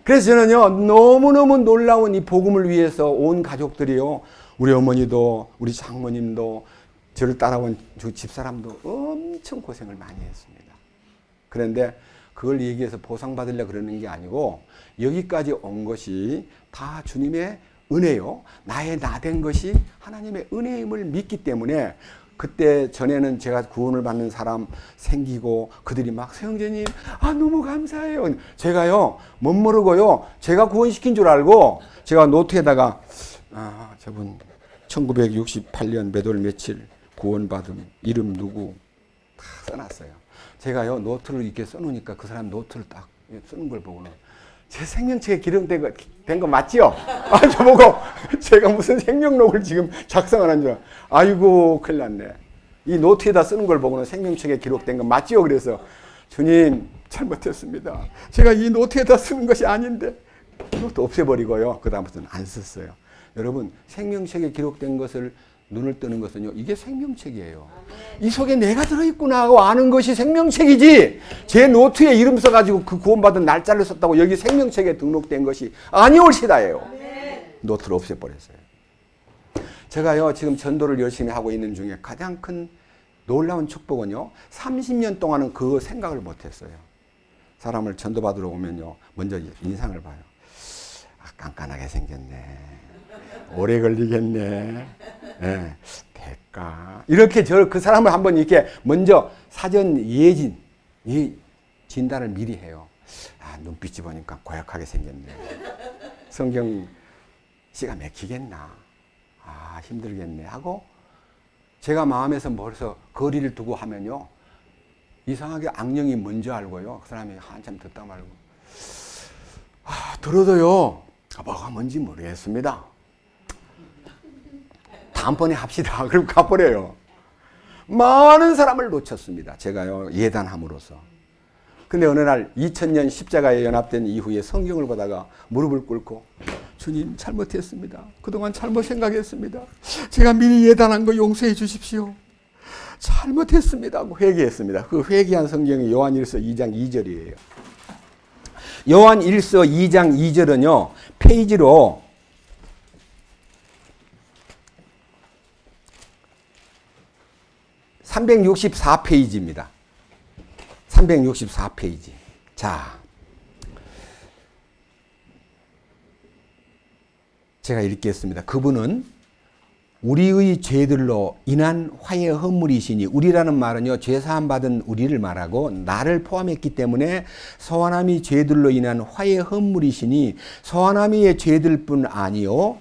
그래서 저는요 너무너무 놀라운 이 복음을 위해서 온 가족들이요, 우리 어머니도 우리 장모님도 저를 따라온 집사람도 엄청 고생을 많이 했습니다. 그런데 그걸 얘기해서 보상받으려고 그러는 게 아니고 여기까지 온 것이 다 주님의 은혜요, 나의 나 된 것이 하나님의 은혜임을 믿기 때문에 그때 전에는 제가 구원을 받는 사람 생기고 그들이 막 서영재님 너무 감사해요. 제가요 못 모르고요 제가 구원시킨 줄 알고 제가 노트에다가 저분 1968년 몇 월 며칠 구원받음, 이름 누구 다 써놨어요. 제가요 노트를 이렇게 써놓으니까 그 사람 노트를 딱 쓰는 걸 보고는 제 생명책에 기록된 거 맞지요? 저보고 제가 무슨 생명록을 지금 작성을 한 줄, 아이고 큰일 났네. 이 노트에다 쓰는 걸 보고는 생명책에 기록된 거 맞지요? 그래서 주님 잘못했습니다. 제가 이 노트에다 쓰는 것이 아닌데 이것도 없애버리고요. 그 다음부터는 안 썼어요. 여러분 생명책에 기록된 것을 눈을 뜨는 것은요, 이게 생명책이에요. 이 속에 내가 들어있구나 하고 아는 것이 생명책이지, 제 노트에 이름 써가지고 그 구원받은 날짜를 썼다고 여기 생명책에 등록된 것이 아니올시다예요. 노트를 없애버렸어요. 제가요 지금 전도를 열심히 하고 있는 중에 가장 큰 놀라운 축복은요, 30년 동안은 그 생각을 못했어요. 사람을 전도받으러 오면요 먼저 인상을 봐요. 깐깐하게 생겼네, 오래 걸리겠네, 될까, 이렇게 그 사람을 한번 이렇게 먼저 사전 진단을 미리 해요. 눈빛이 보니까 고약하게 생겼네, 성경 씨가 맥히겠나, 힘들겠네 하고 제가 마음에서 벌써 거리를 두고 하면요 이상하게 악령이 뭔지 알고요. 그 사람이 한참 듣다 말고 들어도요 뭐가 뭔지 모르겠습니다. 다음번에 합시다. 그리고 가버려요. 많은 사람을 놓쳤습니다. 제가요 예단함으로써. 근데 어느 날 2000년 십자가에 연합된 이후에 성경을 보다가 무릎을 꿇고 주님 잘못했습니다. 그동안 잘못 생각했습니다. 제가 미리 예단한 거 용서해 주십시오. 잘못했습니다 하고 회개했습니다. 그 회개한 성경이 요한일서 2장 2절이에요. 요한일서 2장 2절은요. 페이지로 364페이지입니다. 364페이지. 자, 제가 읽겠습니다. 그분은 우리의 죄들로 인한 화해 허물이시니, 우리라는 말은요 죄사함 받은 우리를 말하고 나를 포함했기 때문에 서하나미 죄들로 인한 화해 허물이시니 서하나미의 죄들뿐 아니요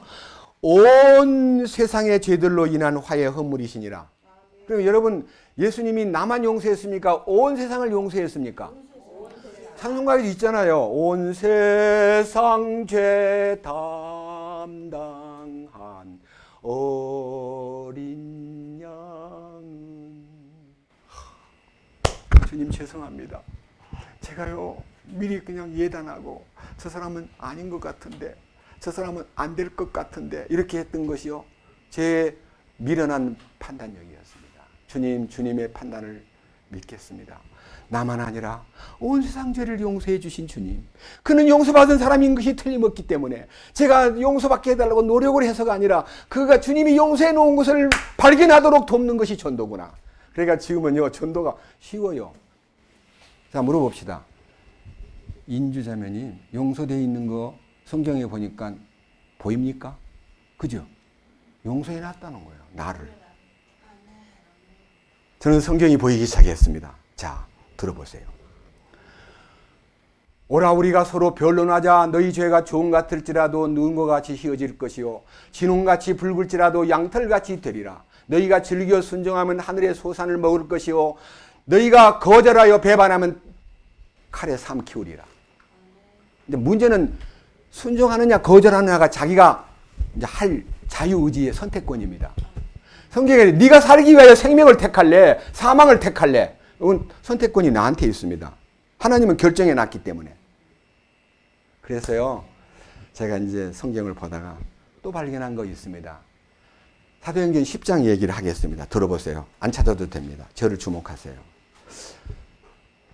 온 세상의 죄들로 인한 화해 허물이시니라. 그럼 여러분 예수님이 나만 용서했습니까? 온 세상을 용서했습니까? 찬송가에도 있잖아요. 온 세상 죄 담당한 어린 양. 주님 죄송합니다. 제가요 미리 그냥 예단하고 저 사람은 아닌 것 같은데, 저 사람은 안 될 것 같은데 이렇게 했던 것이요 제 미련한 판단력이었습니다. 주님, 주님의 판단을 믿겠습니다. 나만 아니라 온 세상 죄를 용서해 주신 주님, 그는 용서받은 사람인 것이 틀림없기 때문에 제가 용서받게 해달라고 노력을 해서가 아니라 그가 주님이 용서해 놓은 것을 발견하도록 돕는 것이 전도구나. 그러니까 지금은요 전도가 쉬워요. 자, 물어봅시다. 인주자매님, 용서되어 있는 거 성경에 보니까 보입니까? 그죠? 용서해 놨다는 거예요. 나를. 저는 성경이 보이기 시작했습니다. 자, 들어보세요. 오라 우리가 서로 변론하자. 너희 죄가 종 같을지라도 눈과 같이 휘어질 것이요 진홍같이 붉을지라도 양털같이 되리라. 너희가 즐겨 순종하면 하늘의 소산을 먹을 것이요 너희가 거절하여 배반하면 칼에 삼키우리라. 근데 문제는 순종하느냐 거절하느냐가 자기가 이제 할 자유의지의 선택권입니다. 성경에 네가 살기 위하여 생명을 택할래 사망을 택할래, 이건 선택권이 나한테 있습니다. 하나님은 결정해 놨기 때문에. 그래서요 제가 이제 성경을 보다가 또 발견한 거 있습니다. 사도행전 10장 얘기를 하겠습니다. 들어보세요. 안 찾아도 됩니다. 저를 주목하세요.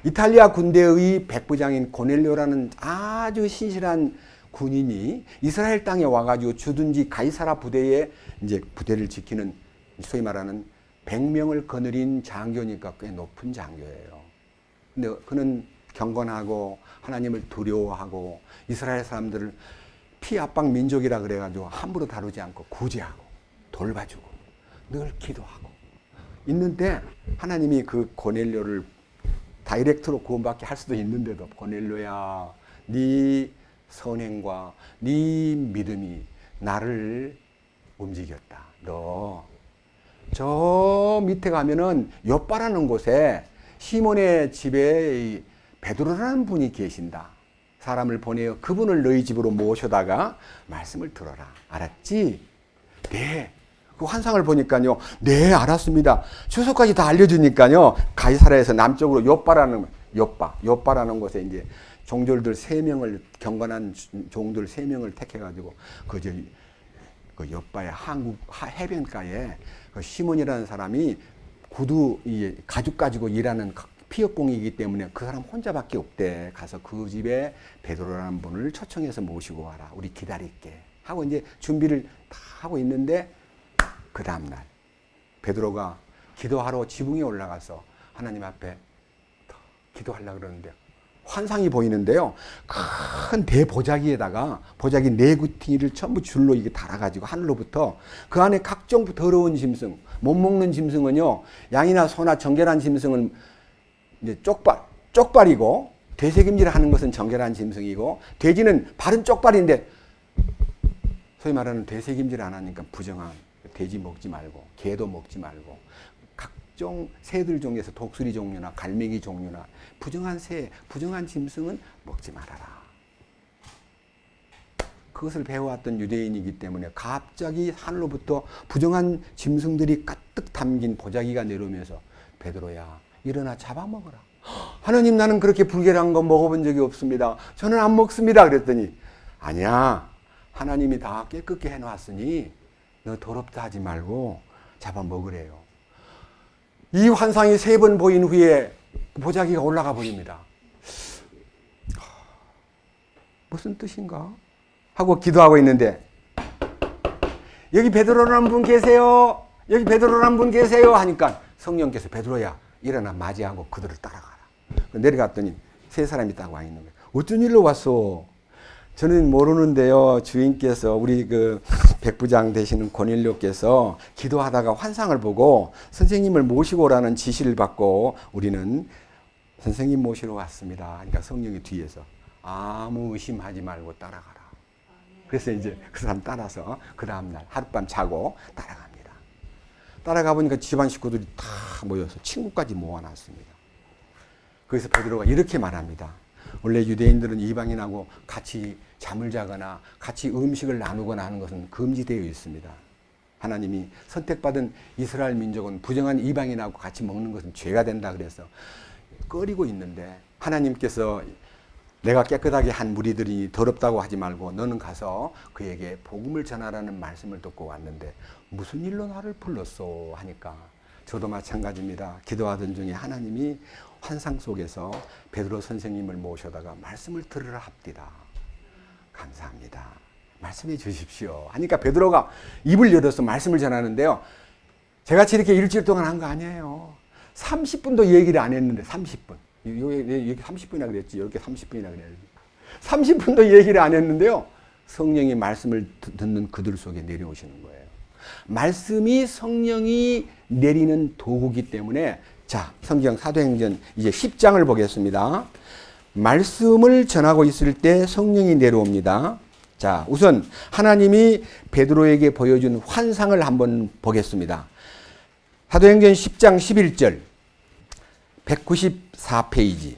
이탈리아 군대의 백부장인 고넬료라는 아주 신실한 군인이 이스라엘 땅에 와가지고 주둔지 가이사라 부대에 이제 부대를 지키는 소위 말하는 100명을 거느린 장교니까 꽤 높은 장교예요. 근데 그는 경건하고 하나님을 두려워하고 이스라엘 사람들을 피압박 민족이라 그래가지고 함부로 다루지 않고 구제하고 돌봐주고 늘 기도하고 있는데, 하나님이 그 고넬료를 다이렉트로 구원받게 할 수도 있는데도 고넬료야, 네 선행과 네 믿음이 나를 움직였다. 너 저 밑에 가면은 욥바라는 곳에 시몬의 집에 베드로라는 분이 계신다. 사람을 보내어 그분을 너희 집으로 모셔다가 말씀을 들어라. 알았지? 네. 그 환상을 보니까요. 네, 알았습니다. 주소까지 다 알려주니까요. 가이사라에서 남쪽으로 욥바라는 곳에 이제 종들들 3명을, 경건한 종들 3명을 택해가지고 그 욥바의 한국 해변가에 그 시몬이라는 사람이 구두 가죽 가지고 일하는 피역공이기 때문에 그 사람 혼자밖에 없대. 가서 그 집에 베드로라는 분을 초청해서 모시고 와라. 우리 기다릴게 하고 이제 준비를 다 하고 있는데, 그 다음날 베드로가 기도하러 지붕에 올라가서 하나님 앞에 기도하려고 그러는데 환상이 보이는데요. 큰 대보자기에다가 보자기 4구퉁이를 전부 줄로 이게 달아가지고 하늘로부터 그 안에 각종 더러운 짐승, 못 먹는 짐승은요, 양이나 소나 정결한 짐승은 이제 쪽발이고, 되새김질 하는 것은 정결한 짐승이고, 돼지는 발은 쪽발인데 소위 말하는 되새김질 안 하니까 부정한, 돼지 먹지 말고 개도 먹지 말고 각종 새들 중에서 독수리 종류나 갈매기 종류나 부정한 새, 부정한 짐승은 먹지 말아라. 그것을 배워왔던 유대인이기 때문에 갑자기 하늘로부터 부정한 짐승들이 가득 담긴 보자기가 내려오면서 베드로야 일어나 잡아먹어라. 하나님 나는 그렇게 불결한 거 먹어본 적이 없습니다. 저는 안 먹습니다. 그랬더니 아니야. 하나님이 다 깨끗게 해놨으니 너 더럽다 하지 말고 잡아먹으래요. 이 환상이 3번 보인 후에 보자기가 올라가 버립니다. 무슨 뜻인가? 하고 기도하고 있는데 여기 베드로라는 분 계세요. 여기 베드로라는 분 계세요. 하니까 성령께서 베드로야 일어나 맞이하고 그들을 따라가라. 내려갔더니 3사람이 딱 와 있는 거예요. 어쩐 일로 왔어? 저는 모르는데요. 주인께서 우리 그 백부장 되시는 고넬료께서 기도하다가 환상을 보고 선생님을 모시고 오라는 지시를 받고 우리는 선생님 모시러 왔습니다. 그러니까 성령이 뒤에서 아무 의심하지 말고 따라가라. 그래서 이제 그 사람 따라서 그 다음날 하룻밤 자고 따라갑니다. 따라가 보니까 집안 식구들이 다 모여서 친구까지 모아놨습니다. 그래서 베드로가 이렇게 말합니다. 원래 유대인들은 이방인하고 같이 잠을 자거나 같이 음식을 나누거나 하는 것은 금지되어 있습니다. 하나님이 선택받은 이스라엘 민족은 부정한 이방인하고 같이 먹는 것은 죄가 된다 그래서 꺼리고 있는데 하나님께서 내가 깨끗하게 한 무리들이 더럽다고 하지 말고 너는 가서 그에게 복음을 전하라는 말씀을 듣고 왔는데 무슨 일로 나를 불렀소 하니까 저도 마찬가지입니다. 기도하던 중에 하나님이 환상 속에서 베드로 선생님을 모셔다가 말씀을 들으라 합디다. 감사합니다. 말씀해 주십시오. 하니까 베드로가 입을 열어서 말씀을 전하는데요. 제같이 이렇게 일주일 동안 한 거 아니에요. 30분도 얘기를 안 했는데 30분. 여기 30분이나 그랬지. 이렇게 30분이나 그래야지. 30분도 얘기를 안 했는데요. 성령이 말씀을 듣는 그들 속에 내려오시는 거예요. 말씀이 성령이 내리는 도구이기 때문에 자, 성경 사도행전 이제 10장을 보겠습니다. 말씀을 전하고 있을 때 성령이 내려옵니다. 자, 우선 하나님이 베드로에게 보여준 환상을 한번 보겠습니다. 사도행전 10장 11절 194페이지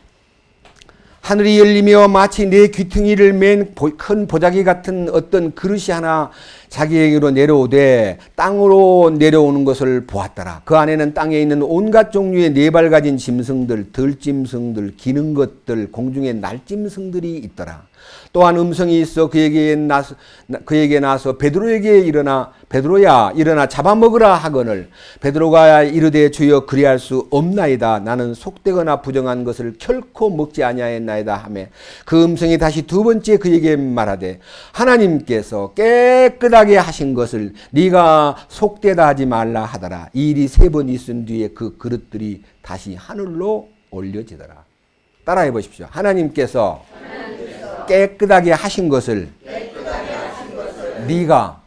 하늘이 열리며 마치 내 귀퉁이를 맨 큰 보자기 같은 어떤 그릇이 하나 자기에게로 내려오되 땅으로 내려오는 것을 보았더라. 그 안에는 땅에 있는 온갖 종류의 4발 가진 짐승들, 들짐승들, 기는 것들, 공중의 날짐승들이 있더라. 또한 음성이 있어 그에게 나서 베드로에게 일어나 베드로야 일어나 잡아먹으라 하거늘 베드로가 이르되 주여 그리할 수 없나이다. 나는 속되거나 부정한 것을 결코 먹지 아니하였나이다 하며 그 음성이 다시 2번째 그에게 말하되 하나님께서 깨끗하게 하신 것을 네가 속되다 하지 말라 하더라. 이 일이 3번 있은 뒤에 그 그릇들이 다시 하늘로 올려지더라. 따라해 보십시오. 하나님께서 깨끗하게 하신 것을 네가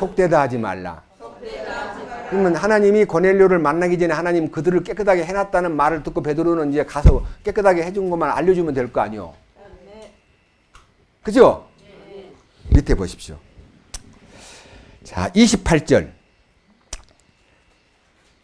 속되다 하지 말라. 그러면 하나님이 고넬료를 만나기 전에 하나님 그들을 깨끗하게 해놨다는 말을 듣고 베드로는 이제 가서 깨끗하게 해준 것만 알려주면 될 거 아니요. 그죠? 밑에 보십시오. 자, 28절.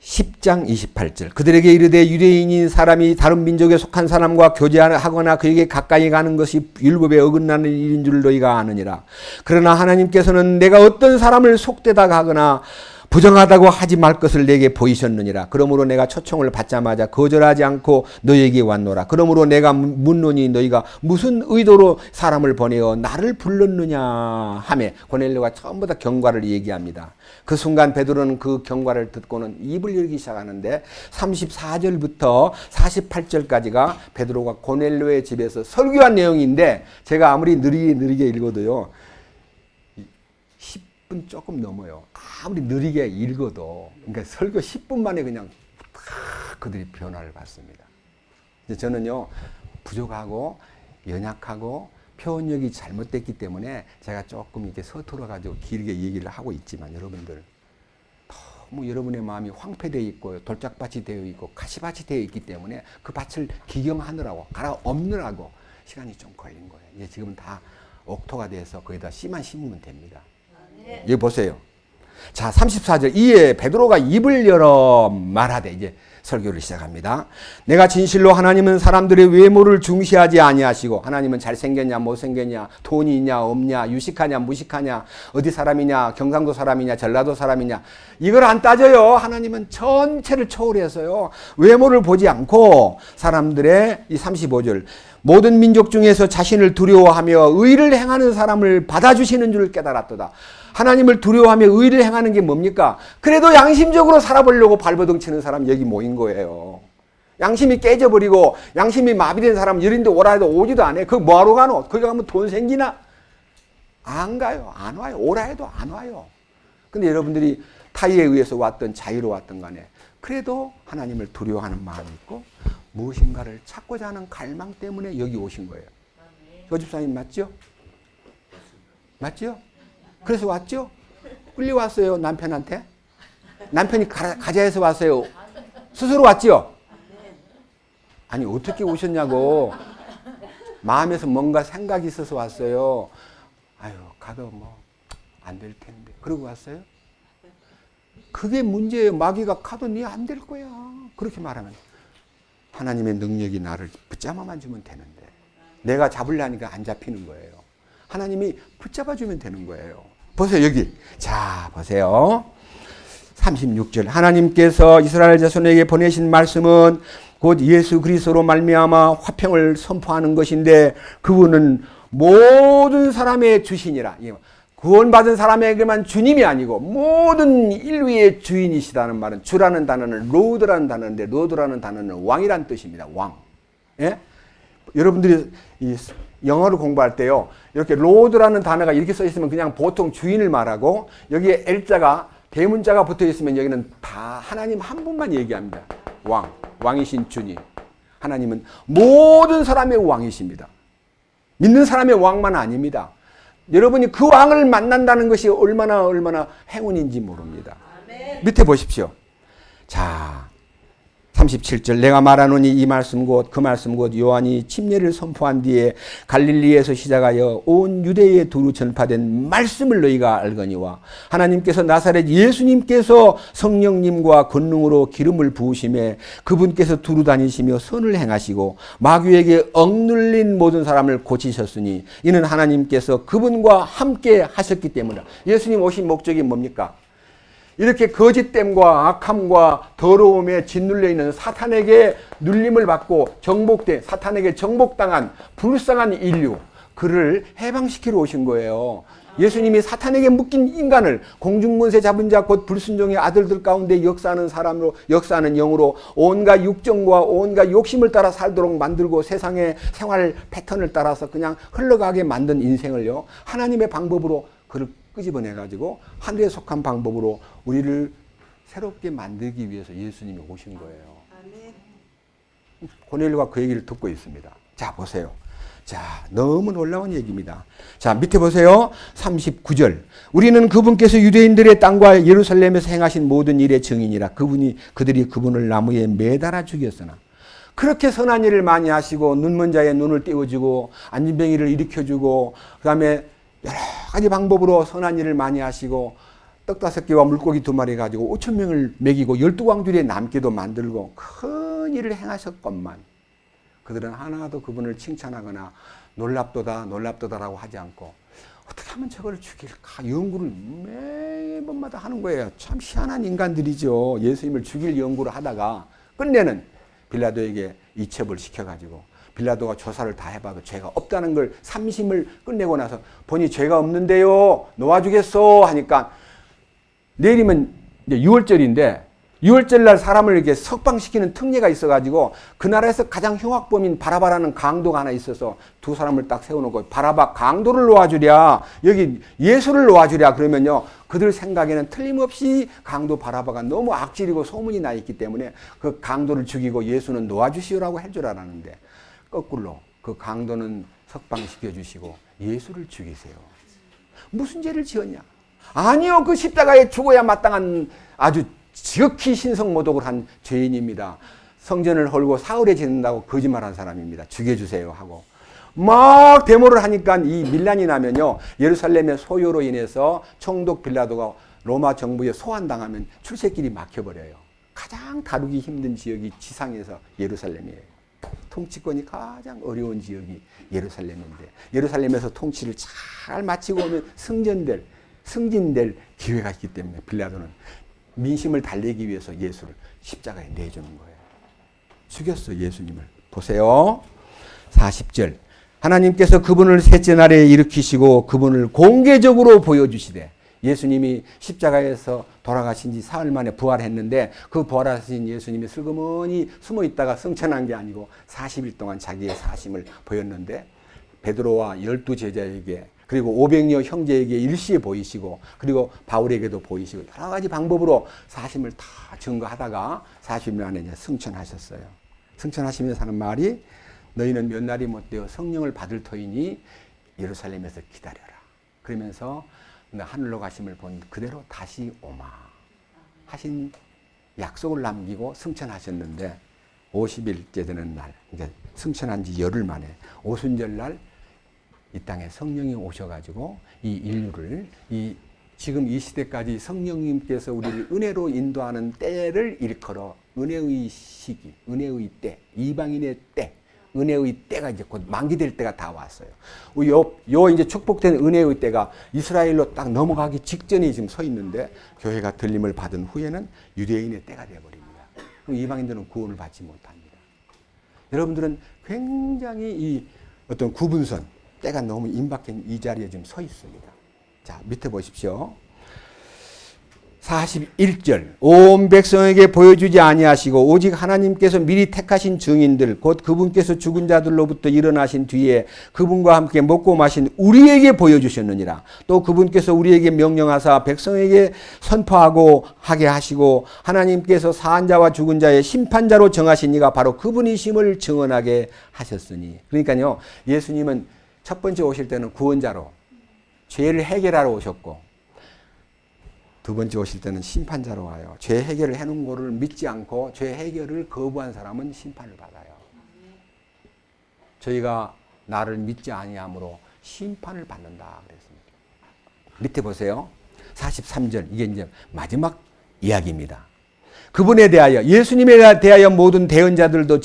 10장 28절 그들에게 이르되 유대인인 사람이 다른 민족에 속한 사람과 교제하거나 그에게 가까이 가는 것이 율법에 어긋나는 일인 줄 너희가 아느니라. 그러나 하나님께서는 내가 어떤 사람을 속되다 하거나 부정하다고 하지 말 것을 내게 보이셨느니라. 그러므로 내가 초청을 받자마자 거절하지 않고 너희에게 왔노라. 그러므로 내가 묻노니 너희가 무슨 의도로 사람을 보내어 나를 불렀느냐 하며 고넬료가 처음부터 경과를 얘기합니다. 그 순간 베드로는 그 경과를 듣고는 입을 열기 시작하는데 34절부터 48절까지가 베드로가 고넬료의 집에서 설교한 내용인데 제가 아무리 느리게 읽어도요 10분 조금 넘어요. 아무리 느리게 읽어도 그러니까 설교 10분 만에 그냥 그들이 변화를 받습니다. 저는요 부족하고 연약하고 표현력이 잘못됐기 때문에 제가 조금 이렇게 서툴러 가지고 길게 얘기를 하고 있지만 여러분들 너무 여러분의 마음이 황폐되어 있고 돌짝밭이 되어 있고 가시밭이 되어 있기 때문에 그 밭을 기경하느라고 갈아엎느라고 시간이 좀 걸린 거예요. 이제 지금은 다 옥토가 돼서 거기다 씨만 심으면 됩니다. 여기 보세요. 자, 34절. 이에 베드로가 입을 열어 말하되, 이제 설교를 시작합니다. 내가 진실로 하나님은 사람들의 외모를 중시하지 아니하시고, 하나님은 잘생겼냐 못생겼냐, 돈이 있냐 없냐, 유식하냐 무식하냐, 어디 사람이냐, 경상도 사람이냐 전라도 사람이냐, 이걸 안 따져요. 하나님은 전체를 초월해서요, 외모를 보지 않고 사람들의, 이 35절, 모든 민족 중에서 자신을 두려워하며 의를 행하는 사람을 받아주시는 줄 깨달았도다. 하나님을 두려워하며 의를 행하는 게 뭡니까? 그래도 양심적으로 살아보려고 발버둥 치는 사람 여기 모인 거예요. 양심이 깨져버리고 양심이 마비된 사람 이런데 오라 해도 오지도 않아요. 그거 뭐하러 가노? 거기 가면 돈 생기나? 안 가요. 안 와요. 오라 해도 안 와요. 근데 여러분들이 타의에 의해서 왔던 자유로 왔던 간에 그래도 하나님을 두려워하는 마음이 있고 무엇인가를 찾고자 하는 갈망 때문에 여기 오신 거예요. 저 집사님 맞죠? 맞죠? 그래서 왔죠? 끌려왔어요, 남편한테. 남편이 가자 해서 왔어요. 스스로 왔죠? 아니, 어떻게 오셨냐고. 마음에서 뭔가 생각이 있어서 왔어요. 아유, 가도 뭐 안 될 텐데. 그러고 왔어요? 그게 문제예요. 마귀가 가도 니 안 될 거야. 그렇게 말하면 하나님의 능력이 나를 붙잡아만 주면 되는데 내가 잡으려니까 안 잡히는 거예요. 하나님이 붙잡아주면 되는 거예요. 보세요, 여기. 자, 보세요. 36절. 하나님께서 이스라엘 자손에게 보내신 말씀은 곧 예수 그리스도로 말미암아 화평을 선포하는 것인데 그분은 모든 사람의 주신이라. 구원받은 사람에게만 주님이 아니고 모든 인류의 주인이시다는 말은, 주라는 단어는 로드라는 단어인데, 로드라는 단어는 왕이란 뜻입니다. 왕. 예? 여러분들이 이 영어를 공부할 때요, 이렇게 로드라는 단어가 이렇게 써 있으면 그냥 보통 주인을 말하고, 여기에 L자가, 대문자가 붙어 있으면 여기는 다 하나님 한 분만 얘기합니다. 왕, 왕이신 주님. 하나님은 모든 사람의 왕이십니다. 믿는 사람의 왕만 아닙니다. 여러분이 그 왕을 만난다는 것이 얼마나 행운인지 모릅니다. 밑에 보십시오. 자, 37절. 내가 말하노니 이 말씀 곧 그 말씀 곧 요한이 침례를 선포한 뒤에 갈릴리에서 시작하여 온 유대에 두루 전파된 말씀을 너희가 알거니와 하나님께서 나사렛 예수님께서 성령님과 권능으로 기름을 부으심에 그분께서 두루 다니시며 선을 행하시고 마귀에게 억눌린 모든 사람을 고치셨으니 이는 하나님께서 그분과 함께 하셨기 때문이다. 예수님 오신 목적이 뭡니까? 이렇게 거짓됨과 악함과 더러움에 짓눌려 있는 사탄에게 눌림을 받고 정복된, 사탄에게 정복당한 불쌍한 인류, 그를 해방시키러 오신 거예요. 예수님이 사탄에게 묶인 인간을 공중권세 잡은 자 곧 불순종의 아들들 가운데 역사하는 사람으로, 역사하는 영으로 온갖 육정과 온갖 욕심을 따라 살도록 만들고 세상의 생활 패턴을 따라서 그냥 흘러가게 만든 인생을요, 하나님의 방법으로 그를 끄집어내가지고 하늘에 속한 방법으로 우리를 새롭게 만들기 위해서 예수님이 오신 거예요. 고넬료가 그 얘기를 듣고 있습니다. 자, 보세요. 자, 너무 놀라운 얘기입니다. 자, 밑에 보세요. 39절. 우리는 그분께서 유대인들의 땅과 예루살렘에서 행하신 모든 일의 증인이라. 그들이 그분을 나무에 매달아 죽였으나. 그렇게 선한 일을 많이 하시고 눈먼 자의 눈을 띄워주고 안진병이를 일으켜주고 그다음에 여러 가지 방법으로 선한 일을 많이 하시고 떡 5개와 물고기 2마리 가지고 5천 명을 먹이고 12광주리에 남기도 만들고 큰 일을 행하셨건만 그들은 하나도 그분을 칭찬하거나 놀랍도다라고 하지 않고 어떻게 하면 저걸 죽일까 연구를 매번마다 하는 거예요. 참 희한한 인간들이죠. 예수님을 죽일 연구를 하다가 끝내는 빌라도에게 이첩을 시켜가지고 빌라도가 조사를 다 해봐도 죄가 없다는 걸 삼심을 끝내고 나서 보니 죄가 없는데요 놓아주겠소 하니까 내일이면 이제 6월절인데 6월절 날 사람을 이렇게 석방시키는 특례가 있어가지고 그 나라에서 가장 흉악범인 바라바라는 강도가 하나 있어서 두 사람을 딱 세워놓고 바라바 강도를 놓아주랴 여기 예수를 놓아주랴 그러면요 그들 생각에는 틀림없이 강도 바라바가 너무 악질이고 소문이 나 있기 때문에 그 강도를 죽이고 예수는 놓아주시오라고 할 줄 알았는데 거꾸로 그 강도는 석방시켜 주시고 예수를 죽이세요. 무슨 죄를 지었냐? 아니요, 그 십자가에 죽어야 마땅한 아주 지극히 신성모독을 한 죄인입니다. 성전을 헐고 사흘에 짓는다고 거짓말한 사람입니다. 죽여주세요 하고 막 데모를 하니까 이 밀란이 나면요 예루살렘의 소요로 인해서 총독 빌라도가 로마 정부에 소환당하면 출세길이 막혀버려요. 가장 다루기 힘든 지역이 지상에서 예루살렘이에요. 통치권이 가장 어려운 지역이 예루살렘인데 예루살렘에서 통치를 잘 마치고 오면 승진될 기회가 있기 때문에 빌라도는 민심을 달래기 위해서 예수를 십자가에 내주는 거예요. 죽였어 예수님을. 보세요. 40절. 하나님께서 그분을 셋째 날에 일으키시고 그분을 공개적으로 보여주시되 예수님이 십자가에서 돌아가신 지 사흘 만에 부활했는데 그 부활하신 예수님이 슬그머니 숨어 있다가 승천한 게 아니고 40일 동안 자기의 사심을 보였는데 베드로와 12 제자에게 그리고 500여 형제에게 일시에 보이시고 그리고 바울에게도 보이시고 여러 가지 방법으로 사심을 다 증거하다가 40일 만에 승천하셨어요. 승천하시면서 하는 말이 너희는 몇 날이 못되어 성령을 받을 터이니 예루살렘에서 기다려라. 그러면서 하늘로 가심을 본 그대로 다시 오마 하신 약속을 남기고 승천하셨는데 50일째 되는 날, 이제 승천한 지 열흘 만에 오순절날 이 땅에 성령이 오셔가지고 이 인류를 지금 이 시대까지 성령님께서 우리를 은혜로 인도하는 때를 일컬어 은혜의 시기, 은혜의 때, 이방인의 때, 은혜의 때가 이제 곧 만기될 때가 다 왔어요. 요 이제 축복된 은혜의 때가 이스라엘로 딱 넘어가기 직전에 지금 서 있는데 교회가 들림을 받은 후에는 유대인의 때가 되어버립니다. 그럼 이방인들은 구원을 받지 못합니다. 여러분들은 굉장히 이 어떤 구분선, 때가 너무 임박한 이 자리에 지금 서 있습니다. 자, 밑에 보십시오. 41절 온 백성에게 보여주지 아니하시고 오직 하나님께서 미리 택하신 증인들 곧 그분께서 죽은 자들로부터 일어나신 뒤에 그분과 함께 먹고 마신 우리에게 보여주셨느니라. 또 그분께서 우리에게 명령하사 백성에게 선포하고 하게 하시고 하나님께서 사한 자와 죽은 자의 심판자로 정하신 이가 바로 그분이심을 증언하게 하셨으니. 그러니까요, 예수님은 첫 번째 오실 때는 구원자로 죄를 해결하러 오셨고 두 번째 오실 때는 심판자로 와요. 죄 해결을 해놓은 거를 믿지 않고 죄 해결을 거부한 사람은 심판을 받아요. 저희가 나를 믿지 아니함으로 심판을 받는다 그랬습니다. 밑에 보세요. 43절 이게 이제 마지막 이야기입니다. 그분에 대하여 예수님에 대하여 모든 대언자들도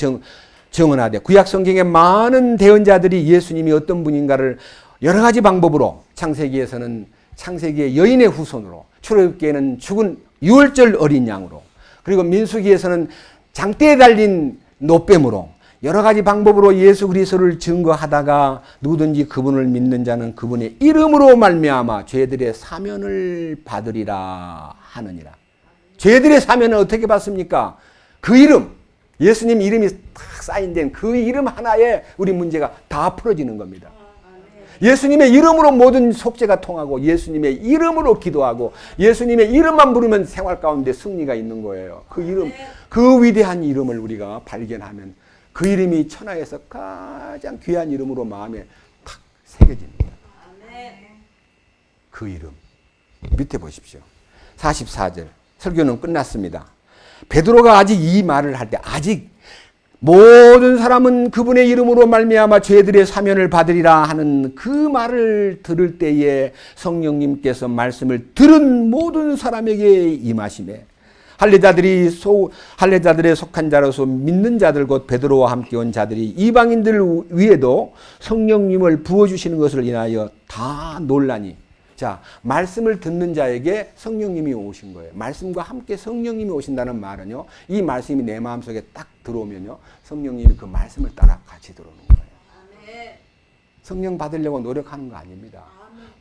정언하되 구약 성경의 많은 대언자들이 예수님이 어떤 분인가를 여러 가지 방법으로 창세기의 여인의 후손으로 출애굽기에는 죽은 유월절 어린 양으로 그리고 민수기에서는 장대에 달린 노뱀으로 여러 가지 방법으로 예수 그리스도를 증거하다가 누구든지 그분을 믿는 자는 그분의 이름으로 말미암아 죄들의 사면을 받으리라 하느니라. 죄들의 사면은 어떻게 받습니까? 그 이름, 예수님 이름이 딱 사인된 그 이름 하나에 우리 문제가 다 풀어지는 겁니다. 예수님의 이름으로 모든 속죄가 통하고 예수님의 이름으로 기도하고 예수님의 이름만 부르면 생활 가운데 승리가 있는 거예요. 그 이름, 그 위대한 이름을 우리가 발견하면 그 이름이 천하에서 가장 귀한 이름으로 마음에 탁 새겨집니다. 그 이름. 밑에 보십시오. 44절. 설교는 끝났습니다. 베드로가 아직 이 말을 할 때 아직 모든 사람은 그분의 이름으로 말미암아 죄들의 사면을 받으리라 하는 그 말을 들을 때에 성령님께서 말씀을 들은 모든 사람에게 임하시매 할례자들에 속한 자로서 믿는 자들 곧 베드로와 함께 온 자들이 이방인들 위에도 성령님을 부어주시는 것을 인하여 다 놀라니. 자, 말씀을 듣는 자에게 성령님이 오신 거예요. 말씀과 함께 성령님이 오신다는 말은요, 이 말씀이 내 마음속에 딱 들어오면요, 성령님이 그 말씀을 따라 같이 들어오는 거예요. 성령 받으려고 노력하는 거 아닙니다.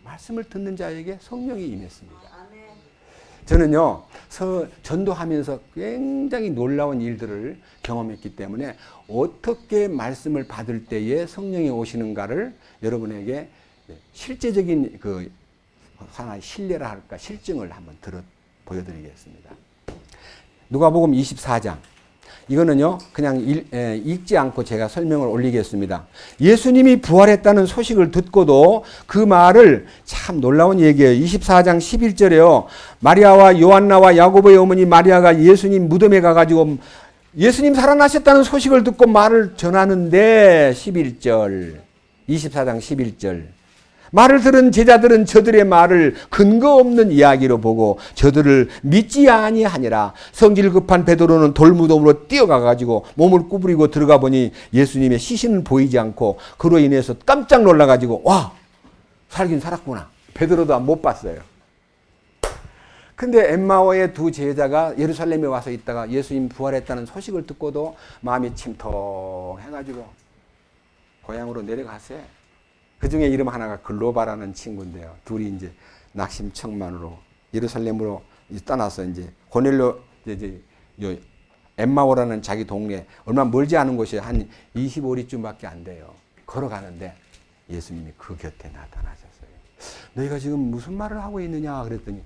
말씀을 듣는 자에게 성령이 임했습니다. 저는요, 전도하면서 굉장히 놀라운 일들을 경험했기 때문에 어떻게 말씀을 받을 때에 성령이 오시는가를 여러분에게 실제적인 하나의 신뢰라 할까 실증을 한번 보여드리겠습니다. 누가복음 24장 이거는요 그냥 읽지 않고 제가 설명을 올리겠습니다. 예수님이 부활했다는 소식을 듣고도 그 말을 참 놀라운 얘기예요. 24장 11절에요. 마리아와 요한나와 야고보의 어머니 마리아가 예수님 무덤에 가가지고 예수님 살아나셨다는 소식을 듣고 말을 전하는데 11절 24장 11절 말을 들은 제자들은 저들의 말을 근거 없는 이야기로 보고 저들을 믿지 아니하니라. 성질 급한 베드로는 돌무덤으로 뛰어가 가지고 몸을 구부리고 들어가 보니 예수님의 시신은 보이지 않고 그로 인해서 깜짝 놀라 가지고 와, 살긴 살았구나. 베드로도 못 봤어요. 근데 엠마오의 두 제자가 예루살렘에 와서 있다가 예수님 부활했다는 소식을 듣고도 마음이 침통해가지고 고향으로 내려갔어요. 그 중에 이름 하나가 글로바라는 친구인데요. 둘이 이제 낙심청만으로 예루살렘으로 떠나서 이제 고넬료 이제 엠마오라는 자기 동네 얼마 멀지 않은 곳이 한 25리쯤밖에 안 돼요. 걸어가는데 예수님이 그 곁에 나타나셨어요. 너희가 지금 무슨 말을 하고 있느냐 그랬더니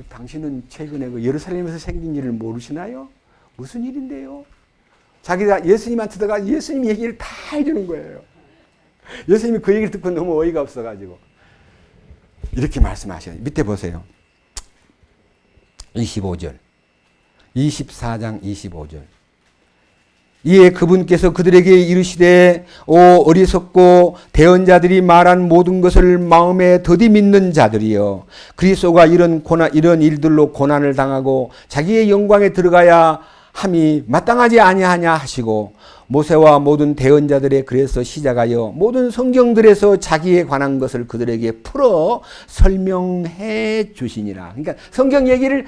당신은 최근에 그 예루살렘에서 생긴 일을 모르시나요? 무슨 일인데요? 자기가 예수님한테 들어가 예수님 얘기를 다 해주는 거예요. 예수님이 그 얘기를 듣고 너무 어이가 없어가지고 이렇게 말씀하셔요. 밑에 보세요. 25절 24장 25절 이에 그분께서 그들에게 이르시되 오 어리석고 대언자들이 말한 모든 것을 마음에 더디 믿는 자들이여 그리스도가 이런 일들로 고난을 당하고 자기의 영광에 들어가야 함이 마땅하지 아니하냐 하시고 모세와 모든 대언자들의 글에서 시작하여 모든 성경들에서 자기에 관한 것을 그들에게 풀어 설명해 주시니라. 그러니까 성경 얘기를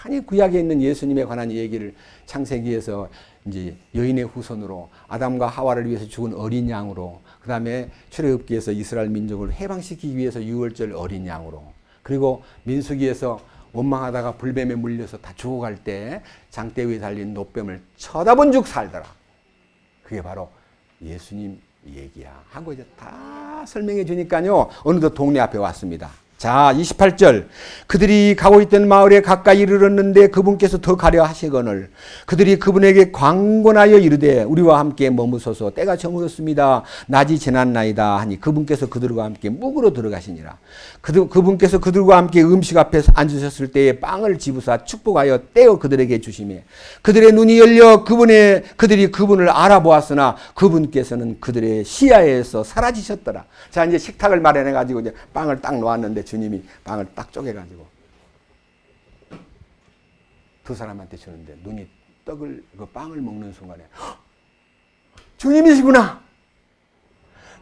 많이 구약에 있는 예수님에 관한 얘기를 창세기에서 이제 여인의 후손으로 아담과 하와를 위해서 죽은 어린 양으로 그 다음에 출애굽기에서 이스라엘 민족을 해방시키기 위해서 유월절 어린 양으로 그리고 민수기에서 원망하다가 불뱀에 물려서 다 죽어갈 때 장대 위에 달린 노뱀을 쳐다본 즉 살더라. 그게 바로 예수님 얘기야 하고 이제 다 설명해 주니까요. 어느덧 동네 앞에 왔습니다. 자 28절 그들이 가고 있던 마을에 가까이 이르렀는데 그분께서 더 가려 하시거늘 그들이 그분에게 광곤하여 이르되 우리와 함께 머무소서 때가 저물었습니다. 낮이 지났나이다 하니 그분께서 그들과 함께 묵으로 들어가시니라. 그분께서 그들과 함께 음식 앞에 앉으셨을 때에 빵을 집으사 축복하여 떼어 그들에게 주시매 그들의 눈이 열려 그들이 그분을 알아보았으나 그분께서는 그들의 시야에서 사라지셨더라. 자 이제 식탁을 마련해 가지고 이제 빵을 딱 놓았는데 주님이 빵을 딱 쪼개가지고 두 사람한테 주는데 눈이 그 빵을 먹는 순간에 주님이시구나.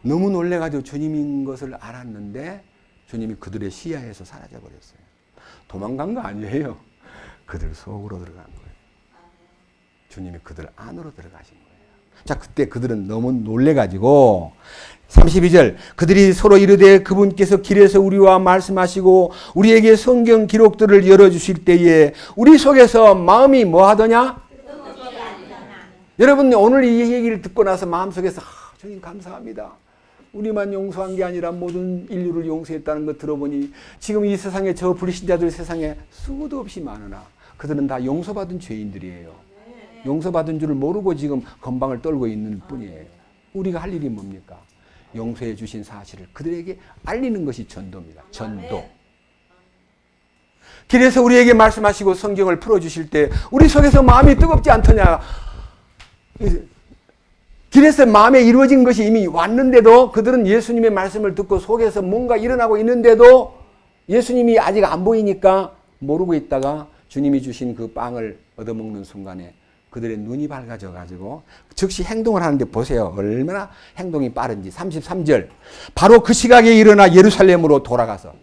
너무 놀래가지고 주님인 것을 알았는데 주님이 그들의 시야에서 사라져버렸어요. 도망간 거 아니에요. 그들 속으로 들어간 거예요. 주님이 그들 안으로 들어가신 거예요. 자 그때 그들은 너무 놀래가지고 32절 그들이 서로 이르되 그분께서 길에서 우리와 말씀하시고 우리에게 성경 기록들을 열어주실 때에 우리 속에서 마음이 뭐하더냐? 여러분 오늘 이 얘기를 듣고 나서 마음속에서 주님 감사합니다. 우리만 용서한 게 아니라 모든 인류를 용서했다는 것 들어보니 지금 이 세상에 저 불신자들 세상에 수도 없이 많으나 그들은 다 용서받은 죄인들이에요. 용서받은 줄을 모르고 지금 건방을 떨고 있는 뿐이에요. 우리가 할 일이 뭡니까? 용서해 주신 사실을 그들에게 알리는 것이 전도입니다. 전도. 길에서 우리에게 말씀하시고 성경을 풀어주실 때 우리 속에서 마음이 뜨겁지 않더냐. 길에서 마음에 이루어진 것이 이미 왔는데도 그들은 예수님의 말씀을 듣고 속에서 뭔가 일어나고 있는데도 예수님이 아직 안 보이니까 모르고 있다가 주님이 주신 그 빵을 얻어먹는 순간에 그들의 눈이 밝아져 가지고 즉시 행동을 하는데 보세요. 얼마나 행동이 빠른지. 33절 바로 그 시각에 일어나 예루살렘으로 돌아가서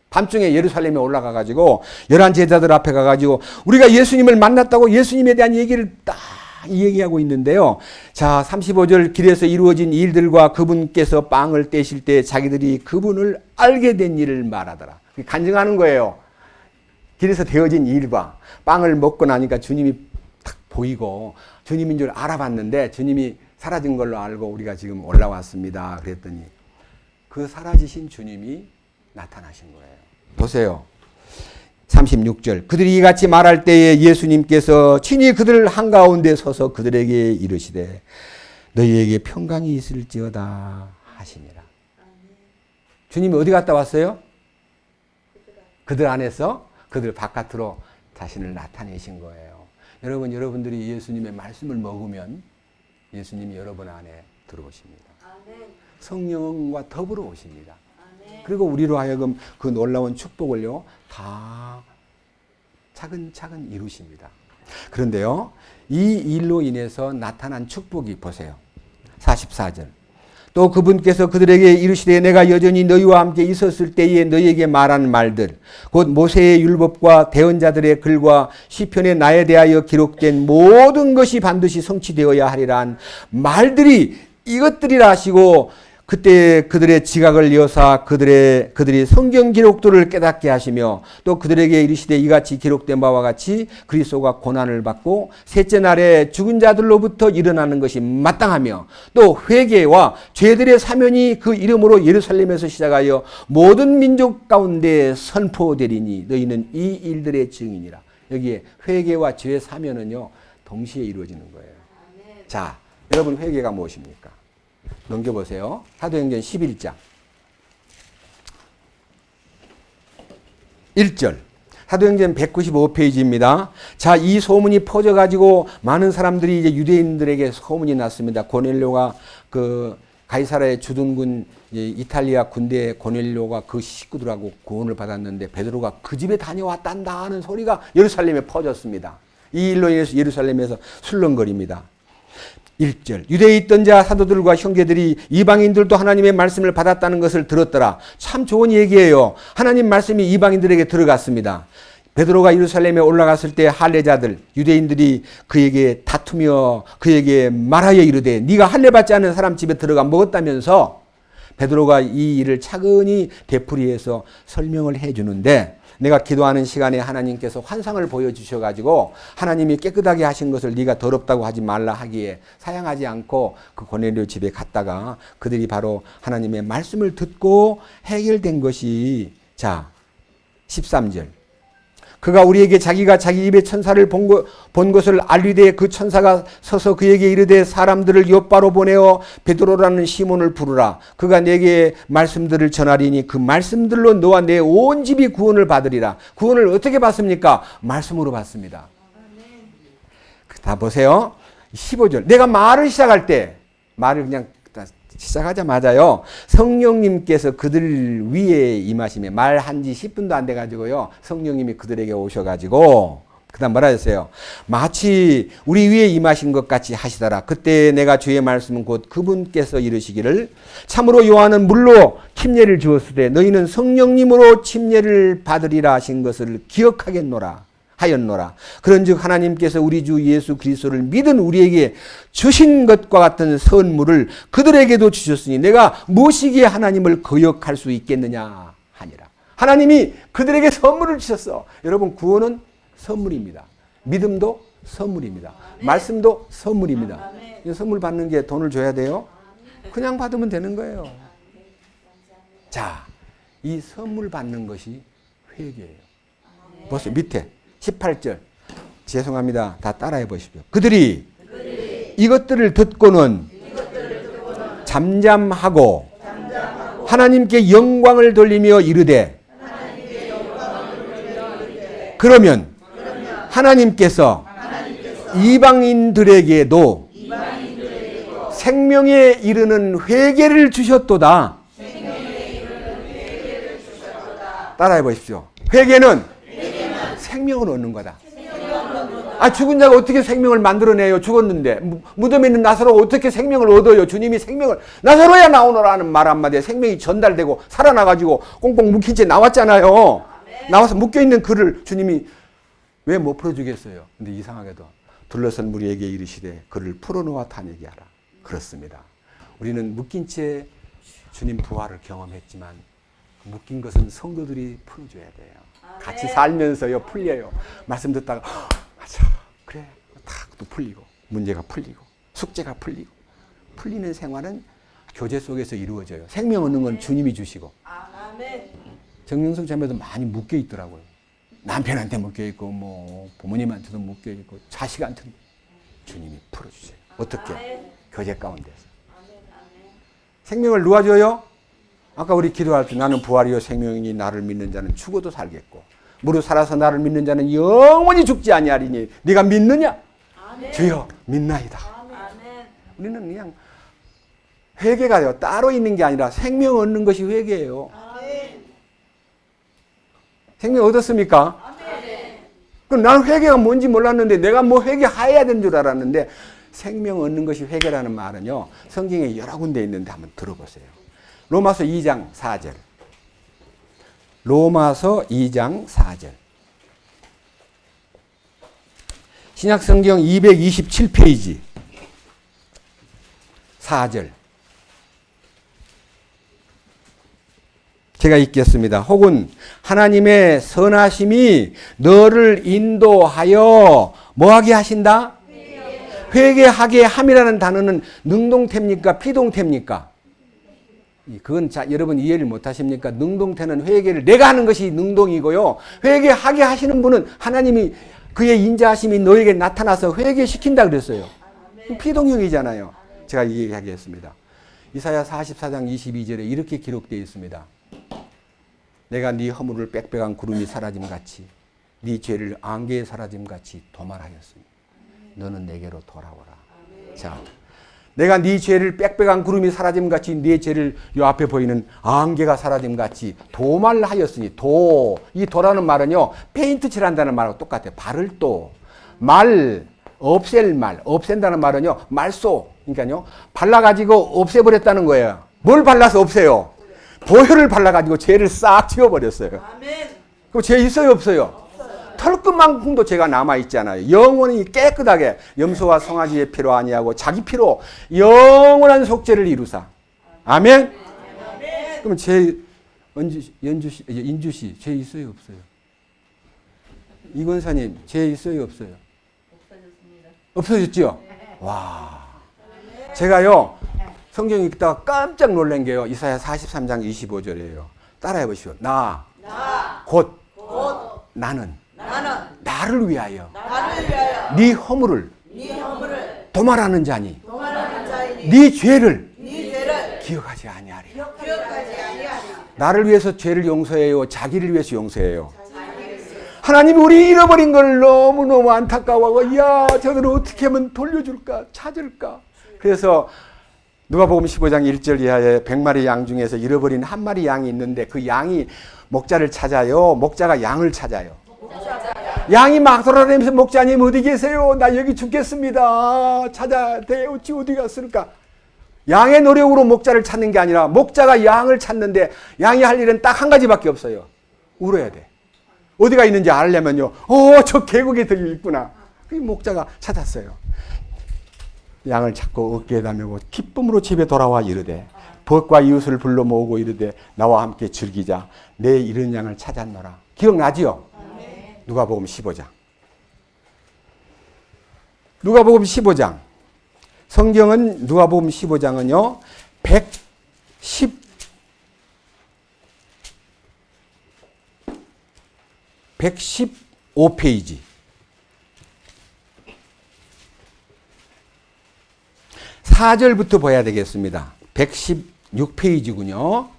밤중에 예루살렘에 올라가 가지고 11 제자들 앞에 가 가지고 우리가 예수님을 만났다고 예수님에 대한 얘기를 딱 얘기하고 있는데요. 자 35절 길에서 이루어진 일들과 그분께서 빵을 떼실 때 자기들이 그분을 알게 된 일을 말하더라. 간증하는 거예요. 길에서 되어진 일과 빵을 먹고 나니까 주님이 딱 보이고 주님인 줄 알아봤는데 주님이 사라진 걸로 알고 우리가 지금 올라왔습니다. 그랬더니 그 사라지신 주님이 나타나신 거예요. 보세요. 36절 그들이 이같이 말할 때에 예수님께서 친히 그들 한가운데 서서 그들에게 이르시되 너희에게 평강이 있을지어다 하시니라. 주님이 어디 갔다 왔어요? 그들 안에서 그들 바깥으로 자신을 나타내신 거예요. 여러분, 여러분들이 예수님의 말씀을 먹으면 예수님이 여러분 안에 들어오십니다.
아멘.
성령과 더불어 오십니다.
아멘.
그리고 우리로 하여금 그 놀라운 축복을요, 다 차근차근 이루십니다. 그런데요, 이 일로 인해서 나타난 축복이 보세요. 44절. 또 그분께서 그들에게 이르시되 내가 여전히 너희와 함께 있었을 때에 너희에게 말한 말들 곧 모세의 율법과 대언자들의 글과 시편에 나에 대하여 기록된 모든 것이 반드시 성취되어야 하리라 한 말들이 이것들이라 하시고 그때 그들의 지각을 여사 그들이 성경 기록들을 깨닫게 하시며 또 그들에게 이르시되 이같이 기록된 바와 같이 그리스도가 고난을 받고 셋째 날에 죽은 자들로부터 일어나는 것이 마땅하며 또 회개와 죄들의 사면이 그 이름으로 예루살렘에서 시작하여 모든 민족 가운데 선포되리니 너희는 이 일들의 증인이라. 여기에 회개와 죄 사면은요 동시에 이루어지는 거예요. 자, 여러분 회개가 무엇입니까? 넘겨보세요. 사도행전 11장 1절. 사도행전 195페이지입니다. 자, 이 소문이 퍼져가지고 많은 사람들이 이제 유대인들에게 소문이 났습니다. 고넬료가 그 가이사라의 주둔군 이탈리아 군대 고넬료가 그 식구들하고 구원을 받았는데 베드로가 그 집에 다녀왔단다 하는 소리가 예루살렘에 퍼졌습니다. 이 일로 인해서 예루살렘에서 술렁거립니다. 1절. 유대에 있던 자 사도들과 형제들이 이방인들도 하나님의 말씀을 받았다는 것을 들었더라. 참 좋은 얘기예요. 하나님 말씀이 이방인들에게 들어갔습니다. 베드로가 예루살렘에 올라갔을 때 할례자들 유대인들이 그에게 다투며 그에게 말하여 이르되 네가 할례 받지 않은 사람 집에 들어가 먹었다면서 베드로가 이 일을 차근히 되풀이해서 설명을 해주는데 내가 기도하는 시간에 하나님께서 환상을 보여주셔가지고 하나님이 깨끗하게 하신 것을 네가 더럽다고 하지 말라 하기에 사양하지 않고 그 고넬료 집에 갔다가 그들이 바로 하나님의 말씀을 듣고 해결된 것이 자 13절. 그가 우리에게 자기가 자기 입에 천사를 본 것을 알리되 그 천사가 서서 그에게 이르되 사람들을 요바로 보내어 베드로라는 시몬을 부르라. 그가 내게 말씀들을 전하리니 그 말씀들로 너와 내 온 집이 구원을 받으리라. 구원을 어떻게 받습니까? 말씀으로 받습니다. 다 보세요. 15절. 내가 말을 시작할 때 말을 그냥 시작하자마자요 성령님께서 그들 위에 임하시며 말한 지 10분도 안 돼가지고요 성령님이 그들에게 오셔가지고 그 다음 뭐라 했어요? 마치 우리 위에 임하신 것 같이 하시더라. 그때 내가 주의 말씀은 곧 그분께서 이르시기를 참으로 요한은 물로 침례를 주었으되 너희는 성령님으로 침례를 받으리라 하신 것을 기억하겠노라 하였노라. 그런즉 하나님께서 우리 주 예수 그리스도를 믿은 우리에게 주신 것과 같은 선물을 그들에게도 주셨으니 내가 무엇이기에 하나님을 거역할 수 있겠느냐 하니라. 하나님이 그들에게 선물을 주셨어. 여러분 구원은 선물입니다. 믿음도 선물입니다. 말씀도 선물입니다. 선물 받는 게 돈을 줘야 돼요? 그냥 받으면 되는 거예요. 자, 이 선물 받는 것이 회개예요. 보세요. 밑에 18절. 죄송합니다. 다 따라해 보십시오. 그들이 이것들을 듣고는 잠잠하고 하나님께 영광을 돌리며 이르되 그러면 하나님께서 이방인들에게도 생명에 이르는 회개를 주셨도다. 따라해 보십시오. 회개는 생명을 얻는 거다. 아, 죽은 자가 어떻게 생명을 만들어내요? 죽었는데. 무덤에 있는 나사로가 어떻게 생명을 얻어요? 주님이 생명을, 나사로야 나오너라 하는 말 한마디에 생명이 전달되고 살아나가지고 꽁꽁 묶인 채 나왔잖아요. 나와서 묶여있는 그를 주님이 왜 못 풀어주겠어요? 근데 이상하게도 둘러선 무리에게 이르시되 그를 풀어놓아 다니게 하라. 그렇습니다. 우리는 묶인 채 주님 부활을 경험했지만 묶인 것은 성도들이 풀어줘야 돼요. 같이 살면서요 풀려요. 말씀 듣다가 맞아 그래 탁 또 풀리고 문제가 풀리고 숙제가 풀리고 풀리는 생활은 교제 속에서 이루어져요. 생명 얻는 건 주님이 주시고. 정영석 자매도 많이 묶여 있더라고요. 남편한테 묶여 있고 뭐 부모님한테도 묶여 있고 자식한테도 주님이 풀어주세요. 어떻게? 교제 가운데서. 생명을 누가 줘요? 아까 우리 기도할 때 나는 부활이요 생명이니 나를 믿는 자는 죽어도 살겠고 무릇 살아서 나를 믿는 자는 영원히 죽지 아니하리니 네가 믿느냐? 아멘. 주여 믿나이다. 아멘. 우리는 그냥 회개가요, 따로 있는 게 아니라 생명 얻는 것이 회개예요. 생명 얻었습니까? 그럼 나는 회개가 뭔지 몰랐는데 내가 뭐 회개해야 되는 줄 알았는데 생명 얻는 것이 회개라는 말은요, 성경에 여러 군데 있는데 한번 들어보세요. 로마서 2장 4절. 로마서 2장 4절. 신약성경 227페이지 4절. 제가 읽겠습니다. 혹은 하나님의 선하심이 너를 인도하여 뭐하게 하신다? 회개하게 함이라는 단어는 능동태입니까? 피동태입니까? 그건 여러분 이해를 못하십니까? 능동태는 회개를 내가 하는 것이 능동이고요. 회개하게 하시는 분은 하나님이 그의 인자하심이 너에게 나타나서 회개시킨다 그랬어요. 피동형이잖아요. 제가 얘기하겠습니다. 이사야 44장 22절에 이렇게 기록되어 있습니다. 내가 네 허물을 빽빽한 구름이 사라짐같이 네 죄를 안개에 사라짐같이 도말하였으니 너는 내게로 돌아오라. 자, 내가 네 죄를 빽빽한 구름이 사라짐같이 네 죄를 요 앞에 보이는 안개가 사라짐같이 도말하였으니 이 도라는 말은요 페인트 칠한다는 말하고 똑같아요. 발을 없앤다는 말은요 말소, 그러니까요 발라가지고 없애버렸다는 거예요. 뭘 발라서 없애요? 보혈을 발라가지고 죄를 싹 지워버렸어요. 그럼 죄 있어요 없어요? 털끝만큼도 죄가 남아있잖아요. 영원히 깨끗하게 염소와 송아지의 피로 아니하고 자기 피로 영원한 속죄를 이루사. 아멘? 그럼 인주씨 죄 있어요 없어요? 이권사님 죄 있어요 없어요? 없어졌죠? 와, 제가요 성경 읽다가 깜짝 놀란 게요 이사야 43장 25절이에요. 따라해 보시오. 곧 나는 나를 위하여 네 허물을 도말하는 자니 네 죄를 기억하지 아니하리. 나를 위해서 죄를 용서해요? 자기를 위해서 용서해요? 하나님이 우리 잃어버린 걸 너무너무 안타까워하고 야 저들은 어떻게 하면 돌려줄까 찾을까. 그래서 누가복음 15장 1절 이하에 100마리 양 중에서 잃어버린 한 마리 양이 있는데 그 양이 목자를 찾아요. 목자가 양을 찾아요. 양이 막 돌아다니면서 목자님 어디 계세요? 나 여기 죽겠습니다. 찾아야 돼. 어디 갔을까? 양의 노력으로 목자를 찾는 게 아니라 목자가 양을 찾는데 양이 할 일은 딱 한 가지밖에 없어요. 울어야 돼. 어디가 있는지 알려면요. 저 계곡에 더 있구나. 그 목자가 찾았어요. 양을 찾고 어깨에다 메고 기쁨으로 집에 돌아와 이르되 벗과 이웃을 불러 모으고 이르되 나와 함께 즐기자. 내 잃은 양을 찾았노라. 기억나지요? 누가복음 15장. 누가복음 15장. 성경은 누가복음 15장은요. 115페이지. 4절부터 봐야 되겠습니다. 116페이지군요.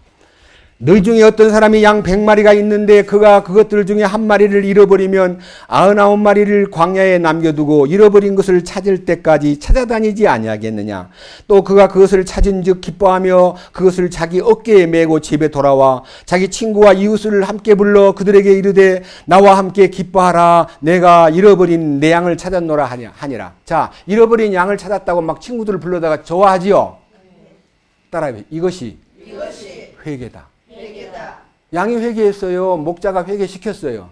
너희 중에 어떤 사람이 양 100마리가 있는데 그가 그것들 중에 한 마리를 잃어버리면 99마리를 광야에 남겨두고 잃어버린 것을 찾을 때까지 찾아다니지 아니하겠느냐. 또 그가 그것을 찾은 즉 기뻐하며 그것을 자기 어깨에 메고 집에 돌아와 자기 친구와 이웃을 함께 불러 그들에게 이르되 나와 함께 기뻐하라. 내가 잃어버린 내 양을 찾았노라 하니라. 자, 잃어버린 양을 찾았다고 막 친구들을 불러다가 좋아하지요? 따라해. 이것이 회개다. 양이 회개했어요. 목자가 회개시켰어요.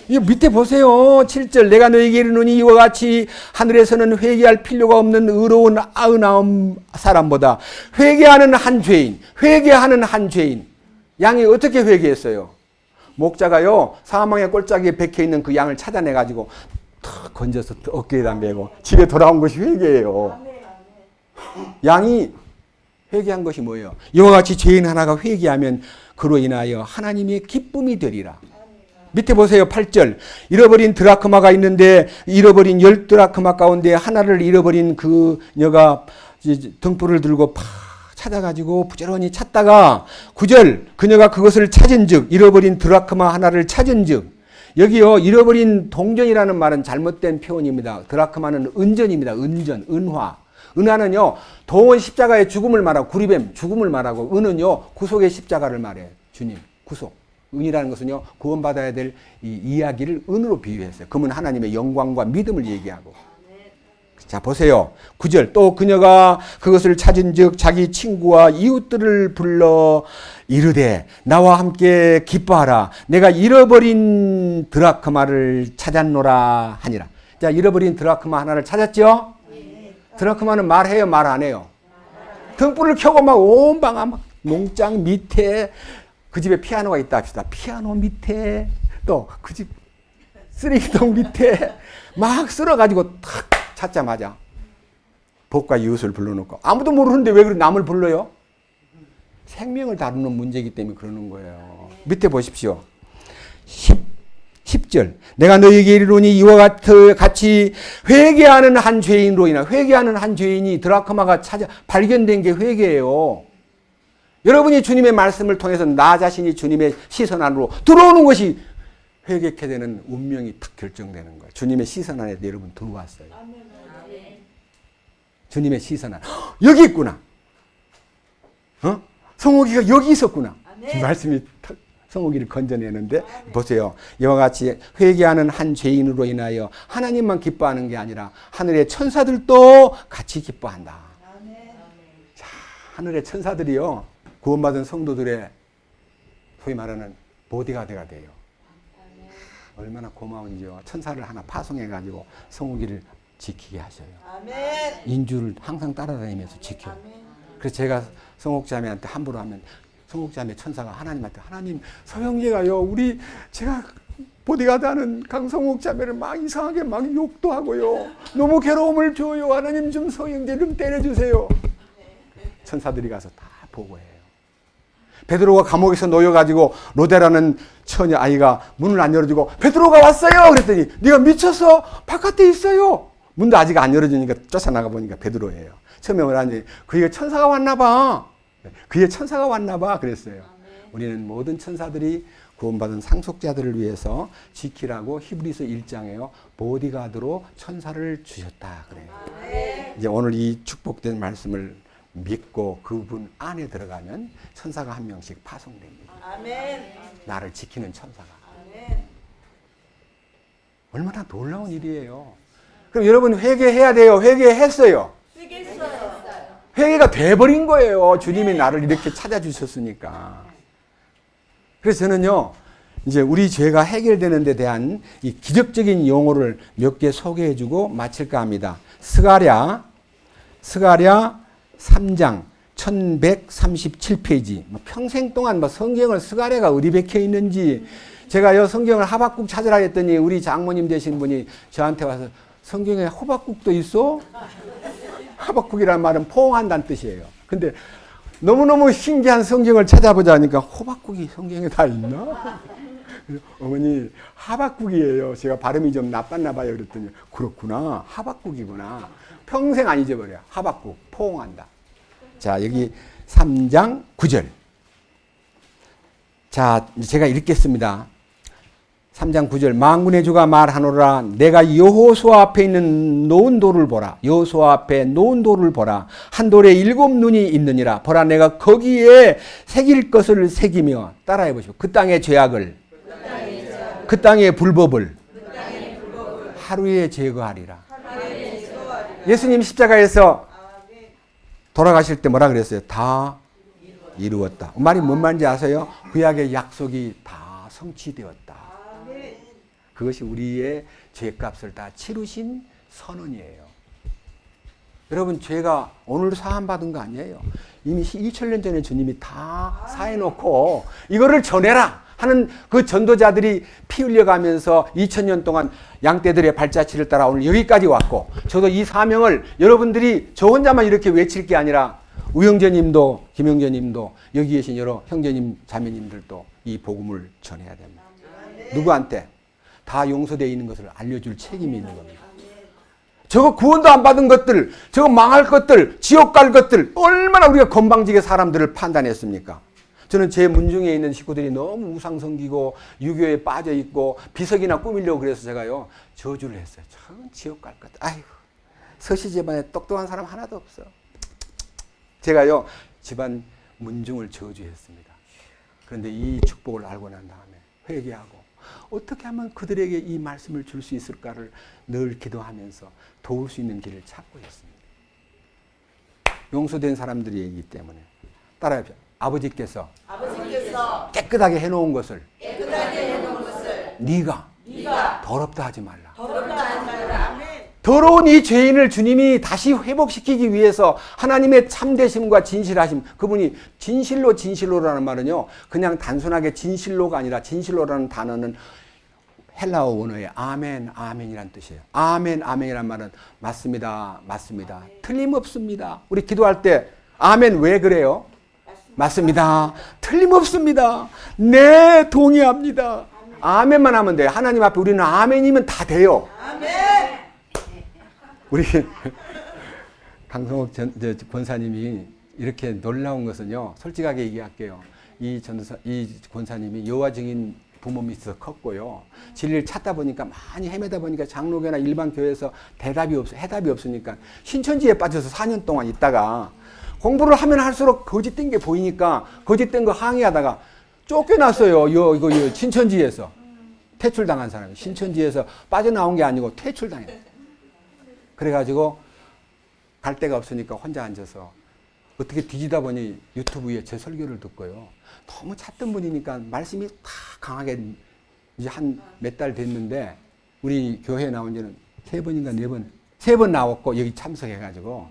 이 밑에 보세요. 7절 내가 너에게 이르노니 이와 같이 하늘에서는 회개할 필요가 없는 의로운 99 사람보다 회개하는 한 죄인. 양이 어떻게 회개했어요? 목자가요 사망의 꼴짝이에 박혀있는 그 양을 찾아내가지고 탁 건져서 어깨에다 메고 집에 돌아온 것이 회개예요. 양이 회개한 것이 뭐예요? 이와 같이 죄인 하나가 회개하면 그로 인하여 하나님의 기쁨이 되리라. 밑에 보세요. 8절 잃어버린 드라크마가 있는데 잃어버린 10드라크마 가운데 하나를 잃어버린 그녀가 등불을 들고 팍 찾아가지고 부지런히 찾다가 9절 그녀가 그것을 찾은 즉 잃어버린 드라크마 하나를 찾은 즉 여기요 잃어버린 동전이라는 말은 잘못된 표현입니다. 드라크마는 은전입니다. 은화. 은하는요, 도원 십자가의 죽음을 말하고, 구리뱀 죽음을 말하고, 은은요, 구속의 십자가를 말해요. 주님, 구속. 은이라는 것은요, 구원받아야 될 이 이야기를 은으로 비유했어요. 금은 하나님의 영광과 믿음을 얘기하고. 자, 보세요. 9절. 또 그녀가 그것을 찾은 즉 자기 친구와 이웃들을 불러 이르되 나와 함께 기뻐하라. 내가 잃어버린 드라크마를 찾았노라 하니라. 자, 잃어버린 드라크마 하나를 찾았죠? 드라크마는 말해요, 말 안 해요? 등불을 켜고 막 온 방 막 농장 밑에 그 집에 피아노가 있다 합시다. 피아노 밑에 또 그 집 쓰레기통 밑에 막 쓸어가지고 탁 찾자마자 복과 이웃을 불러놓고 아무도 모르는데 왜 그렇게 남을 불러요? 생명을 다루는 문제이기 때문에 그러는 거예요. 밑에 보십시오. 10절. 내가 너희에게 이르노니 이와 같이 회개하는 한 죄인으로 인하 회개하는 한 죄인이 드라크마가 발견된 게 회개예요. 여러분이 주님의 말씀을 통해서 나 자신이 주님의 시선 안으로 들어오는 것이 회개케 되는 운명이 탁 결정되는 거예요. 주님의 시선 안에 여러분 들어왔어요. 주님의 시선 안에 여기 있구나. 성옥이가 여기 있었구나. 말씀이 성옥이를 건져내는데 보세요. 이와 같이 회개하는 한 죄인으로 인하여 하나님만 기뻐하는 게 아니라 하늘의 천사들도 같이 기뻐한다. 자, 하늘의 천사들이요. 구원받은 성도들의 소위 말하는 보디가드가 돼요. 얼마나 고마운지요. 천사를 하나 파송해가지고 성우기를 지키게 하셔요. 인주를 항상 따라다니면서 지켜요. 그래서 제가 성옥자매한테 함부로 하면 성옥자매 천사가 하나님한테 하나님 서영재가요 제가 보디가드 하는 강성옥자매를 막 이상하게 막 욕도 하고요. 너무 괴로움을 줘요. 하나님 좀 서영재 좀 때려주세요. 천사들이 가서 다 보고해요. 베드로가 감옥에서 놓여가지고 로데라는 처녀 아이가 문을 안 열어주고 베드로가 왔어요. 그랬더니 네가 미쳤어? 바깥에 있어요. 문도 아직 안 열어주니까 쫓아나가 보니까 베드로예요. 처음에 뭐라니 그의 천사가 왔나 봐. 그의 천사가 왔나 봐 그랬어요. 우리는 모든 천사들이 구원받은 상속자들을 위해서 지키라고 히브리서 1장에요. 보디가드로 천사를 주셨다 그래요. 이제 오늘 이 축복된 말씀을 믿고 그분 안에 들어가면 천사가 한 명씩 파송됩니다. 나를 지키는 천사가. 얼마나 놀라운 일이에요. 그럼 여러분 회개해야 돼요. 회개했어요. 회개가 돼버린 거예요. 주님이 나를 이렇게 찾아주셨으니까. 그래서 저는요, 이제 우리 죄가 해결되는 데 대한 이 기적적인 용어를 몇 개 소개해주고 마칠까 합니다. 스가랴 3장 1137페이지. 평생 동안 성경을 스가랴가 어디 박혀 있는지 제가요 성경을 하박국 찾으라 했더니 우리 장모님 되신 분이 저한테 와서 성경에 호박국도 있어? 하박국이라는 말은 포옹한다는 뜻이에요. 근데 너무너무 신기한 성경을 찾아보자 하니까 호박국이 성경에 다 있나? 어머니 하박국이에요. 제가 발음이 좀 나빴나 봐요. 그랬더니 그렇구나. 하박국이구나. 평생 안 잊어버려. 하박국 포옹한다. 자, 여기 3장 9절. 자, 제가 읽겠습니다. 3장 9절. 만군의 주가 말하노라. 내가 여호수아 앞에 있는 놓은 돌을 보라. 여호수아 앞에 놓은 돌을 보라. 한 돌에 7 눈이 있느니라. 보라, 내가 거기에 새길 것을 새기며 따라해 보시오. 그 땅의 죄악을, 그 땅의 불법을 하루에 제거하리라. 예수님 십자가에서 돌아가실 때 뭐라 그랬어요? 다 이루었다. 말이 뭔 말인지 아세요? 구약의 약속이 다 성취되었다. 그것이 우리의 죄값을 다 치르신 선언이에요. 여러분, 죄가 오늘 사함받은 거 아니에요. 이미 2000년 전에 주님이 다 사해놓고 이거를 전해라 하는 그 전도자들이 피 흘려가면서 2000년 동안 양떼들의 발자취를 따라 오늘 여기까지 왔고, 저도 이 사명을 여러분들이 저 혼자만 이렇게 외칠 게 아니라 우영재님도 김영재님도 여기 계신 여러 형제님 자매님들도 이 복음을 전해야 됩니다. 누구한테? 다 용서되어 있는 것을 알려줄 책임이 있는 겁니다. 저거 구원도 안 받은 것들, 저거 망할 것들, 지옥 갈 것들, 얼마나 우리가 건방지게 사람들을 판단했습니까? 저는 제 문중에 있는 식구들이 너무 우상성기고 유교에 빠져있고 비석이나 꾸미려고 그래서 제가요 저주를 했어요. 저건 지옥 갈 것. 아이고, 서씨 집안에 똑똑한 사람 하나도 없어. 제가요 집안 문중을 저주했습니다. 그런데 이 축복을 알고 난 다음에 회개하고 어떻게 하면 그들에게 이 말씀을 줄 수 있을까를 늘 기도하면서 도울 수 있는 길을 찾고 있습니다. 용서된 사람들이기 때문에. 따라합시다. 아버지께서 깨끗하게 해놓은 것을 네가 더럽다 하지 말라. 더러운 이 죄인을 주님이 다시 회복시키기 위해서 하나님의 참되심과 진실하심, 그분이 진실로라는 말은요, 그냥 단순하게 진실로가 아니라 진실로라는 단어는 헬라어 원어의 아멘이란 뜻이에요. 아멘이란 말은 맞습니다. 틀림없습니다. 우리 기도할 때 아멘 왜 그래요? 맞습니다. 틀림없습니다. 네, 동의합니다. 아멘만 하면 돼요. 하나님 앞에 우리는 아멘이면 다 돼요. 우리 강성욱 권사님이 이렇게 놀라운 것은요, 솔직하게 얘기할게요. 이 권사님이 여호와 증인 부모 밑에서 컸고요. 진리를 찾다 보니까 많이 헤매다 보니까 장로교나 일반 교회에서 해답이 없으니까 신천지에 빠져서 4년 동안 있다가 공부를 하면 할수록 거짓된 게 보이니까 거짓된 거 항의하다가 쫓겨났어요. 이거 신천지에서 퇴출당한 사람이 신천지에서 빠져나온 게 아니고 퇴출당했어요. 그래가지고 갈 데가 없으니까 혼자 앉아서 어떻게 뒤지다 보니 유튜브에 제 설교를 듣고요. 너무 찾던 분이니까 말씀이 다 강하게 이제 한 몇 달 됐는데 우리 교회에 나온 지는 3번인가 4번, 3번 나왔고 여기 참석해가지고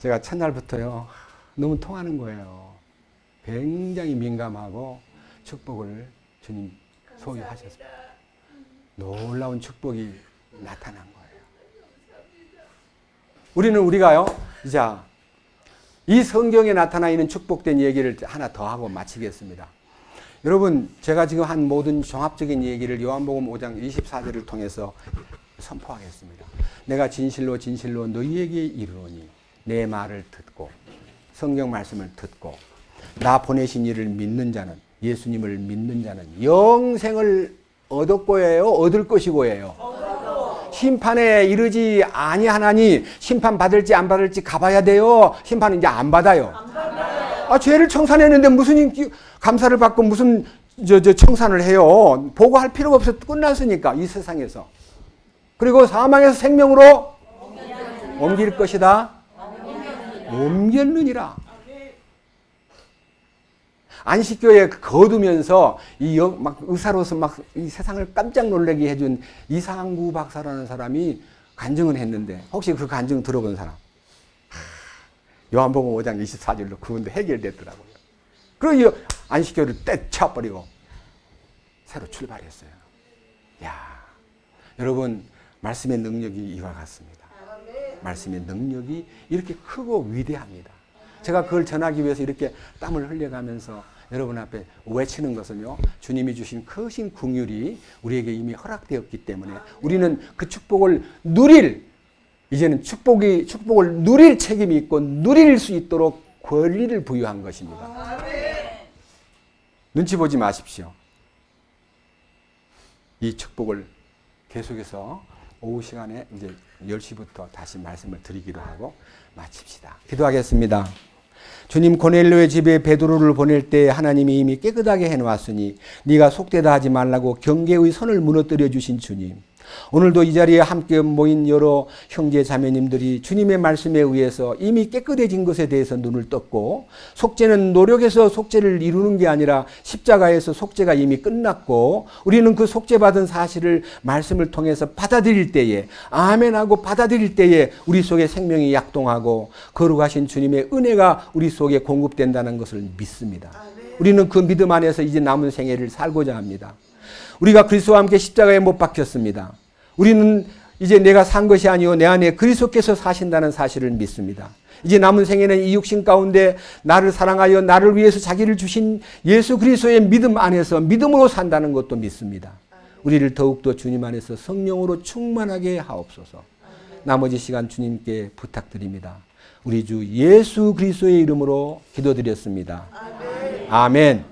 제가 첫날부터요 너무 통하는 거예요. 굉장히 민감하고 축복을 주님 소유하셨습니다. 놀라운 축복이 나타난 거예요. 우리가요, 자, 이 성경에 나타나 있는 축복된 얘기를 하나 더 하고 마치겠습니다. 여러분, 제가 지금 한 모든 종합적인 얘기를 요한복음 5장 24절을 통해서 선포하겠습니다. 내가 진실로 너희에게 이르노니 내 말을 듣고 성경 말씀을 듣고 나 보내신 이를 믿는 자는, 예수님을 믿는 자는 영생을 얻을 것이고예요. 심판에 이르지 아니하나니 심판 받을지 안 받을지 가봐야 돼요. 심판은 이제 안 받아요. 죄를 청산했는데 무슨 감사를 받고 무슨 청산을 해요. 보고할 필요가 없어. 끝났으니까 이 세상에서. 그리고 사망에서 생명으로 옮길 것이다. 옮겼느니라. 안식교에 거두면서 막 의사로서 막 이 세상을 깜짝 놀라게 해준 이상구 박사라는 사람이 간증을 했는데 혹시 그 간증 들어본 사람? 요한복음 5장 24절로 그분도 해결됐더라고요. 그리고 안식교를 떼쳐버리고 새로 출발했어요. 야, 여러분 말씀의 능력이 이와 같습니다. 말씀의 능력이 이렇게 크고 위대합니다. 제가 그걸 전하기 위해서 이렇게 땀을 흘려가면서 여러분 앞에 외치는 것은요, 주님이 주신 크신 긍휼이 우리에게 이미 허락되었기 때문에 우리는 그 축복을 이제는 축복을 누릴 책임이 있고 누릴 수 있도록 권리를 부여한 것입니다. 눈치 보지 마십시오. 이 축복을 계속해서 오후 시간에 이제 10시부터 다시 말씀을 드리기로 하고 마칩시다. 기도하겠습니다. 주님, 고넬료의 집에 베드로를 보낼 때 하나님이 이미 깨끗하게 해놓았으니 네가 속되다 하지 말라고 경계의 선을 무너뜨려 주신 주님, 오늘도 이 자리에 함께 모인 여러 형제 자매님들이 주님의 말씀에 의해서 이미 깨끗해진 것에 대해서 눈을 떴고, 속죄는 노력해서 속죄를 이루는 게 아니라 십자가에서 속죄가 이미 끝났고, 우리는 그 속죄받은 사실을 말씀을 통해서 받아들일 때에, 아멘하고 받아들일 때에 우리 속에 생명이 약동하고 거룩하신 주님의 은혜가 우리 속에 공급된다는 것을 믿습니다. 우리는 그 믿음 안에서 이제 남은 생애를 살고자 합니다. 우리가 그리스도와 함께 십자가에 못 박혔습니다. 우리는 이제 내가 산 것이 아니요 내 안에 그리스도께서 사신다는 사실을 믿습니다. 이제 남은 생에는 이 육신 가운데 나를 사랑하여 나를 위해서 자기를 주신 예수 그리스도의 믿음 안에서 믿음으로 산다는 것도 믿습니다. 우리를 더욱더 주님 안에서 성령으로 충만하게 하옵소서. 나머지 시간 주님께 부탁드립니다. 우리 주 예수 그리스도의 이름으로 기도드렸습니다. 아멘.